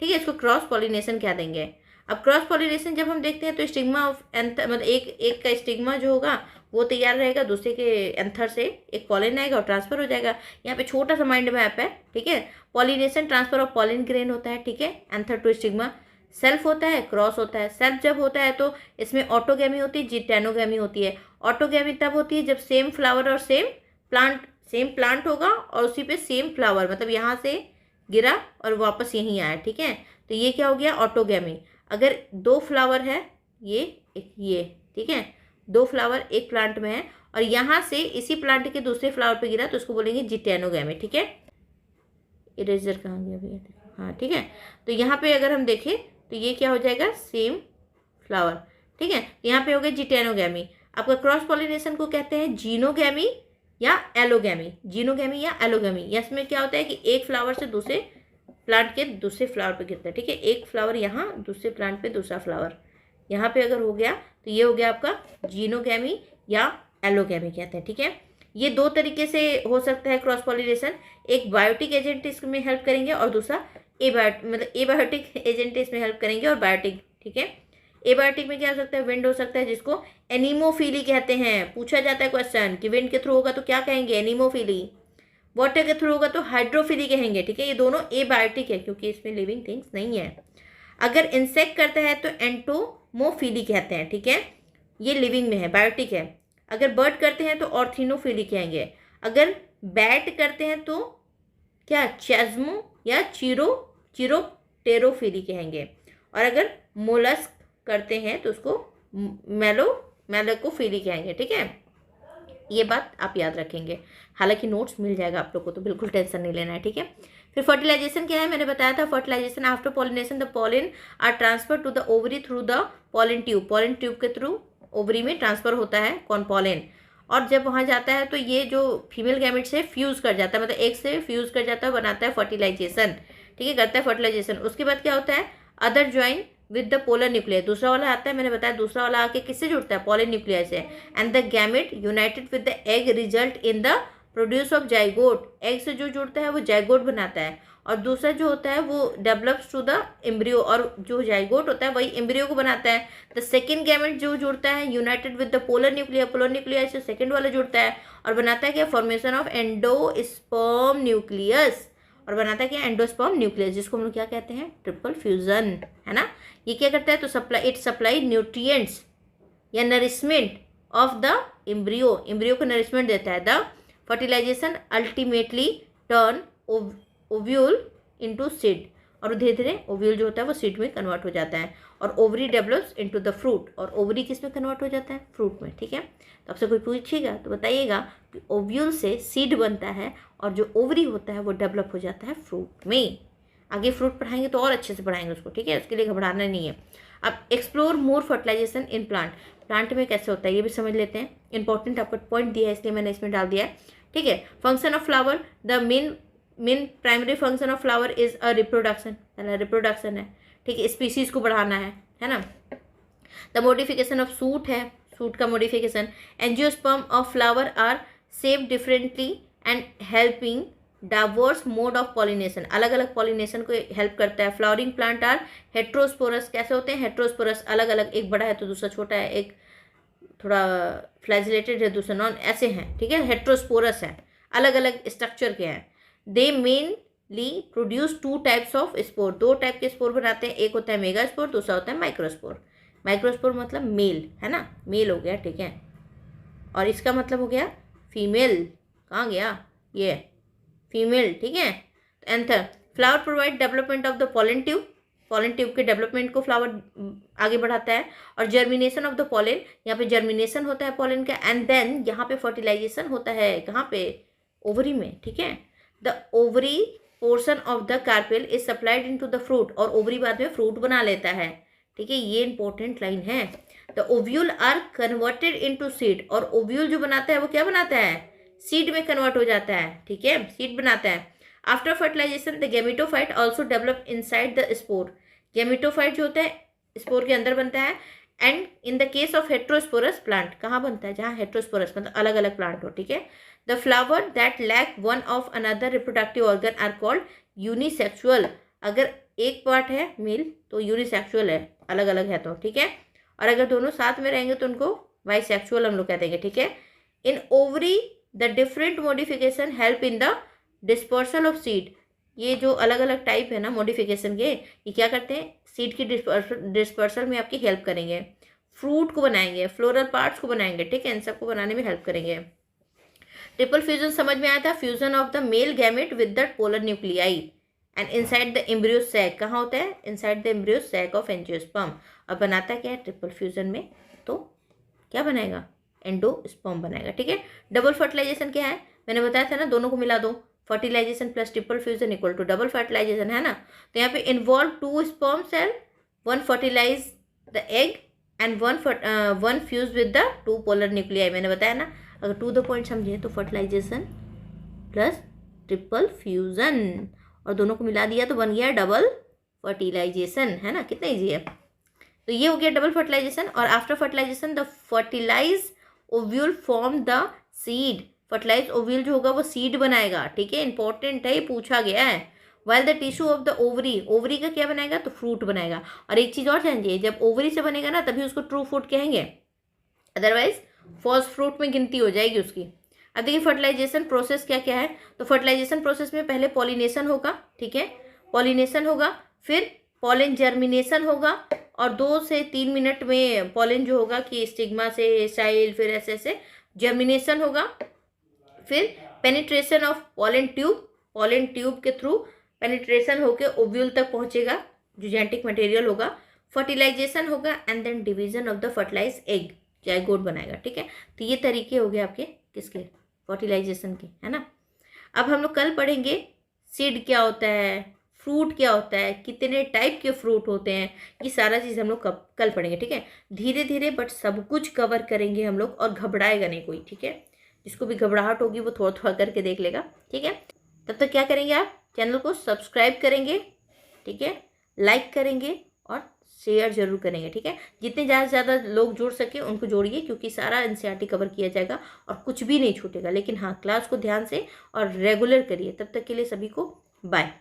ठीक है। इसको क्रॉस पॉलिनेशन क्या देंगे। अब क्रॉस पॉलिनेशन जब हम देखते हैं तो स्टिग्मा ऑफ एंथर, मतलब एक का स्टिग्मा जो होगा वो तैयार रहेगा, दूसरे के एंथर से एक पॉलन आएगा और ट्रांसफर हो जाएगा। यहाँ पे छोटा सा माइंड मैप है, ठीक है। Pollination transfer of pollen grain होता है, ठीक है, एंथर टू स्टिग्मा। सेल्फ होता है, क्रॉस होता है। सेल्फ जब होता है तो इसमें ऑटोगैमी होती है, जिटेनोगैमी होती है। ऑटोगैमी तब होती है जब सेम फ्लावर और सेम प्लांट होगा और उसी पे सेम फ्लावर, मतलब यहाँ से गिरा और वापस यहीं आया, ठीक है, तो ये क्या हो गया, ऑटोगैमी। अगर 2 फ्लावर है, ये ठीक है, 2 फ्लावर एक प्लांट में है और यहाँ से इसी प्लांट के दूसरे फ्लावर पे गिरा तो उसको बोलेंगे जिटेनोगैमी, ठीक है। इरेजर कहाँ गया भैया, हाँ ठीक है। तो यहाँ पे अगर हम देखें तो ये क्या हो जाएगा, सेम फ्लावर, ठीक है। यहाँ पे हो गया जिटेनोगैमी। आपका क्रॉस पॉलिनेशन को कहते हैं जीनोगैमी या एलोगैमी, जीनोगैमी या एलोगैमी। इसमें क्या होता है कि एक फ्लावर से दूसरे प्लांट के दूसरे फ्लावर पे गिरता है, ठीक है, एक फ्लावर यहाँ, दूसरे प्लांट पे दूसरा फ्लावर यहाँ पे अगर हो गया तो ये हो गया आपका जीनोगैमी या एलोगैमी कहते हैं, ठीक है। ये 2 तरीके से हो सकता है क्रॉस पॉलिनेशन, एक बायोटिक एजेंट इसमें हेल्प करेंगे और दूसरा मतलब एबायोटिक एजेंट इसमें हेल्प करेंगे और बायोटिक, ठीक है। एबायोटिक में क्या हो सकता है, विंड हो सकता है जिसको एनीमोफिली कहते हैं। पूछा जाता है क्वेश्चन कि विंड के थ्रू होगा तो क्या कहेंगे, एनीमोफिली। वाटर के थ्रू होगा तो हाइड्रोफिली कहेंगे, ठीक है। ये दोनों एबायोटिक है क्योंकि इसमें लिविंग थिंग्स नहीं है। अगर इंसेक्ट करता है तो एंटोमोफिली कहते हैं, ठीक है, ये लिविंग में है, बायोटिक है। अगर बर्ड करते हैं तो ऑर्थिनोफिली कहेंगे। अगर बैट करते हैं तो क्या, चैज्मो या चिरोटेरोफिली कहेंगे। और अगर मोलस्क करते हैं तो उसको मेलोकोफिली कहेंगे, ठीक है। ये बात आप याद रखेंगे। हालांकि नोट्स मिल जाएगा आप लोग को, तो बिल्कुल टेंशन नहीं लेना है, ठीक है। फिर फर्टिलाइजेशन क्या है, मैंने बताया था fertilisation after pollination the pollen are transfer to the ovary through the pollen tube. Pollen tube के थ्रू ओवरी में ट्रांसफर होता है कौन, पॉलिन। और जब वहाँ जाता है तो ये जो फीमेल गैमेट से फ्यूज़ कर जाता है, मतलब एक से फ्यूज़ कर जाता है, बनाता है फर्टिलाइजेशन, ठीक है, करता है फर्टिलाइजेशन। उसके बाद क्या होता है, other join with the polar nuclear. दूसरा वाला आता है, मैंने बताया दूसरा वाला आके किससे जुड़ता है, पोलर न्यूक्लियर से। And the gamete United with the egg result in the produce of zygote. Egg से जो जुड़ता है वो जाइगोट बनाता है, और दूसरा जो होता है वो डेवलप्स टू द एम्ब्रियो, और जो जाइगोट होता है वही एम्ब्रियो को बनाता है। द सेकेंड गैमेट जो जुड़ता है United with the polar nuclear, polar nuclear से सेकेंड वाला जुड़ता है और बनाता है क्या, फॉर्मेशन ऑफ एंडोस्पर्म न्यूक्लियस, और बनाता है क्या, एंडोस्पर्म न्यूक्लियस, जिसको हम लोग क्या कहते हैं, ट्रिपल फ्यूजन, है ना। ये क्या करता है, तो इट सप्लाई न्यूट्रिएंट्स या nourishment of the embryo, embryo को नरिशमेंट देता है। The fertilisation ultimately turn ovule into seed, और धीरे धीरे ओव्यूल जो होता है वो सीड में कन्वर्ट हो जाता है, और ovary develops into the fruit, और ओवरी किस में कन्वर्ट हो जाता है, फ्रूट में, ठीक है। तो आपसे कोई पूछेगा तो बताइएगा कि ओव्यूल से सीड बनता है और जो ओवरी होता है वो डेवलप हो जाता है फ्रूट में। आगे फ्रूट पढ़ाएंगे तो और अच्छे से पढ़ाएंगे उसको, ठीक है, उसके लिए घबराना नहीं है। अब explore more fertilisation in plant, plant में कैसे होता है ये भी समझ लेते हैं। इंपॉर्टेंट आपको पॉइंट दिया है इसलिए मैंने इसमें डाल दिया है, ठीक है। Function of flower, the main primary function of flower is a reproduction, पहला रिप्रोडक्शन है, ठीक है, स्पीसीज को बढ़ाना है ना। द मॉडिफिकेशन ऑफ सूट है, सूट का modification. Angiosperm of flower are shape differently and helping diverse mode of pollination, अलग अलग पॉलिनेशन को हेल्प करता है। फ्लावरिंग प्लांट आर हेट्रोस्पोरस, कैसे होते हैं, हेट्रोस्पोरस, अलग अलग, एक बड़ा है तो दूसरा छोटा है, एक थोड़ा फ्लैजिलेटेड है दूसरा नॉन, ऐसे हैं, ठीक है, हेट्रोस्पोरस है, अलग अलग स्ट्रक्चर के हैं। दे mainly produce two types of spore, दो टाइप के स्पोर बनाते हैं, एक होता है मेगा स्पोर, दूसरा होता है माइक्रोस्पोर। माइक्रोस्पोर मतलब मेल, है ना, मेल हो गया, ठीक है, और इसका मतलब हो गया फीमेल, कहाँ गया ये, फीमेल, ठीक है। Anther, flower provide development of the pollen tube, pollen tube के डेवलपमेंट को फ्लावर आगे बढ़ाता है। और जर्मिनेशन ऑफ द पॉलन, यहाँ पे जर्मिनेशन होता है पॉलन का, एंड देन यहाँ पे फर्टिलाइजेशन होता है, कहाँ पे, ओवरी में, ठीक है। The ovary portion of the carpel is supplied into the fruit, और ओवरी बाद में फ्रूट बना लेता है, ठीक है, ये इंपॉर्टेंट लाइन है। The ovule are converted into seed, और ओव्यूल जो बनाता है वो क्या बनाता है, सीड में कन्वर्ट हो जाता है, ठीक है, सीड बनाता है। After fertilization the gametophyte also develop inside the spore, gametophyte जो होता है स्पोर के अंदर बनता है। And in the case of heterosporous plant, कहाँ बनता है, जहाँ हेट्रोस्पोरस मतलब अलग अलग प्लांट हो, ठीक है। The flower that lack one of another reproductive organ are called unisexual, अगर एक पार्ट है मेल तो यूनिसेक्सुअल है, अलग अलग है तो, ठीक है, और अगर दोनों साथ में रहेंगे तो उनको बाइसेक्सुअल हम लोग कह देंगे, ठीक है। In ovary the different modification help in the dispersal of seed, ये जो अलग अलग टाइप है ना मॉडिफिकेशन के, ये क्या करते हैं, सीड की डिस्पर्सल में आपकी हेल्प करेंगे, फ्रूट को बनाएंगे, फ्लोरल पार्ट्स को बनाएंगे, ठीक है, इन सबको बनाने में हेल्प करेंगे। ट्रिपल फ्यूजन समझ में आया था, fusion of the male gamete with the polar nuclei and inside the embryo sac, कहाँ होता है, inside the embryo sac of angiosperm, और बनाता क्या है ट्रिपल फ्यूजन में, तो क्या बनाएगा, एंडोस्पर्म बनाएगा, ठीक है। डबल फर्टिलाइजेशन क्या है, मैंने बताया था ना, दोनों को मिला दो, fertilization plus triple fusion equal to double fertilization, है ना। तो यहाँ पे involve two sperm cell, one fertilize the egg and one fuse with the two polar nuclei, मैंने बताया ना, अगर टू द पॉइंट समझे तो फर्टिलाइजेशन प्लस ट्रिपल फ्यूजन, और दोनों को मिला दिया तो बन गया डबल फर्टिलाइजेशन, है ना, कितना ईजी है। तो ये हो गया डबल फर्टिलाइजेशन। और after fertilization the fertilize ovule form the seed, fertilize ovule जो होगा वो सीड बनाएगा, ठीक है, इंपॉर्टेंट है, ये पूछा गया है। While the tissue of the ovary, ovary का क्या बनाएगा तो फ्रूट बनाएगा। और एक चीज़ और जानिए, जब ओवरी से बनेगा ना तभी उसको ट्रू फ्रूट कहेंगे, अदरवाइज फॉल्स फ्रूट में गिनती हो जाएगी उसकी। अब देखिए फर्टिलाइजेशन प्रोसेस क्या क्या है। तो फर्टिलाइजेशन प्रोसेस में पहले पॉलिनेशन होगा, ठीक है, पॉलिनेशन होगा, फिर पॉलन जर्मिनेशन होगा, और 2 से 3 मिनट में पॉलन जो होगा कि स्टिग्मा से स्टाइल, फिर ऐसे ऐसे जर्मिनेशन होगा, फिर penetration of pollen tube, pollen tube के थ्रू पेनिट्रेशन होकर ओव्यूल तक पहुंचेगा जो जेनेटिक मटेरियल होगा, फर्टिलाइजेशन होगा, and then division of the fertilize egg, zygote बनाएगा, ठीक है। तो ये तरीके हो गए आपके किसके, फर्टिलाइजेशन के, है ना। अब हम लोग कल पढ़ेंगे सीड क्या होता है, फ्रूट क्या होता है, कितने टाइप के फ्रूट होते हैं, ये सारा चीज़ हम लोग कल पढ़ेंगे, ठीक है। धीरे धीरे बट सब कुछ कवर करेंगे हम लोग, और घबराएगा नहीं कोई, ठीक है। जिसको भी घबराहट होगी वो थोड़ा थोड़ा करके देख लेगा, ठीक है। तब तक क्या करेंगे, आप चैनल को सब्सक्राइब करेंगे, ठीक है, लाइक करेंगे और शेयर जरूर करेंगे, ठीक है। जितने ज़्यादा से ज़्यादा लोग जुड़ सके उनको जोड़िए, क्योंकि सारा एनसीईआरटी कवर किया जाएगा और कुछ भी नहीं छूटेगा। लेकिन हाँ, क्लास को ध्यान से और रेगुलर करिए। तब तक के लिए सभी को बाय।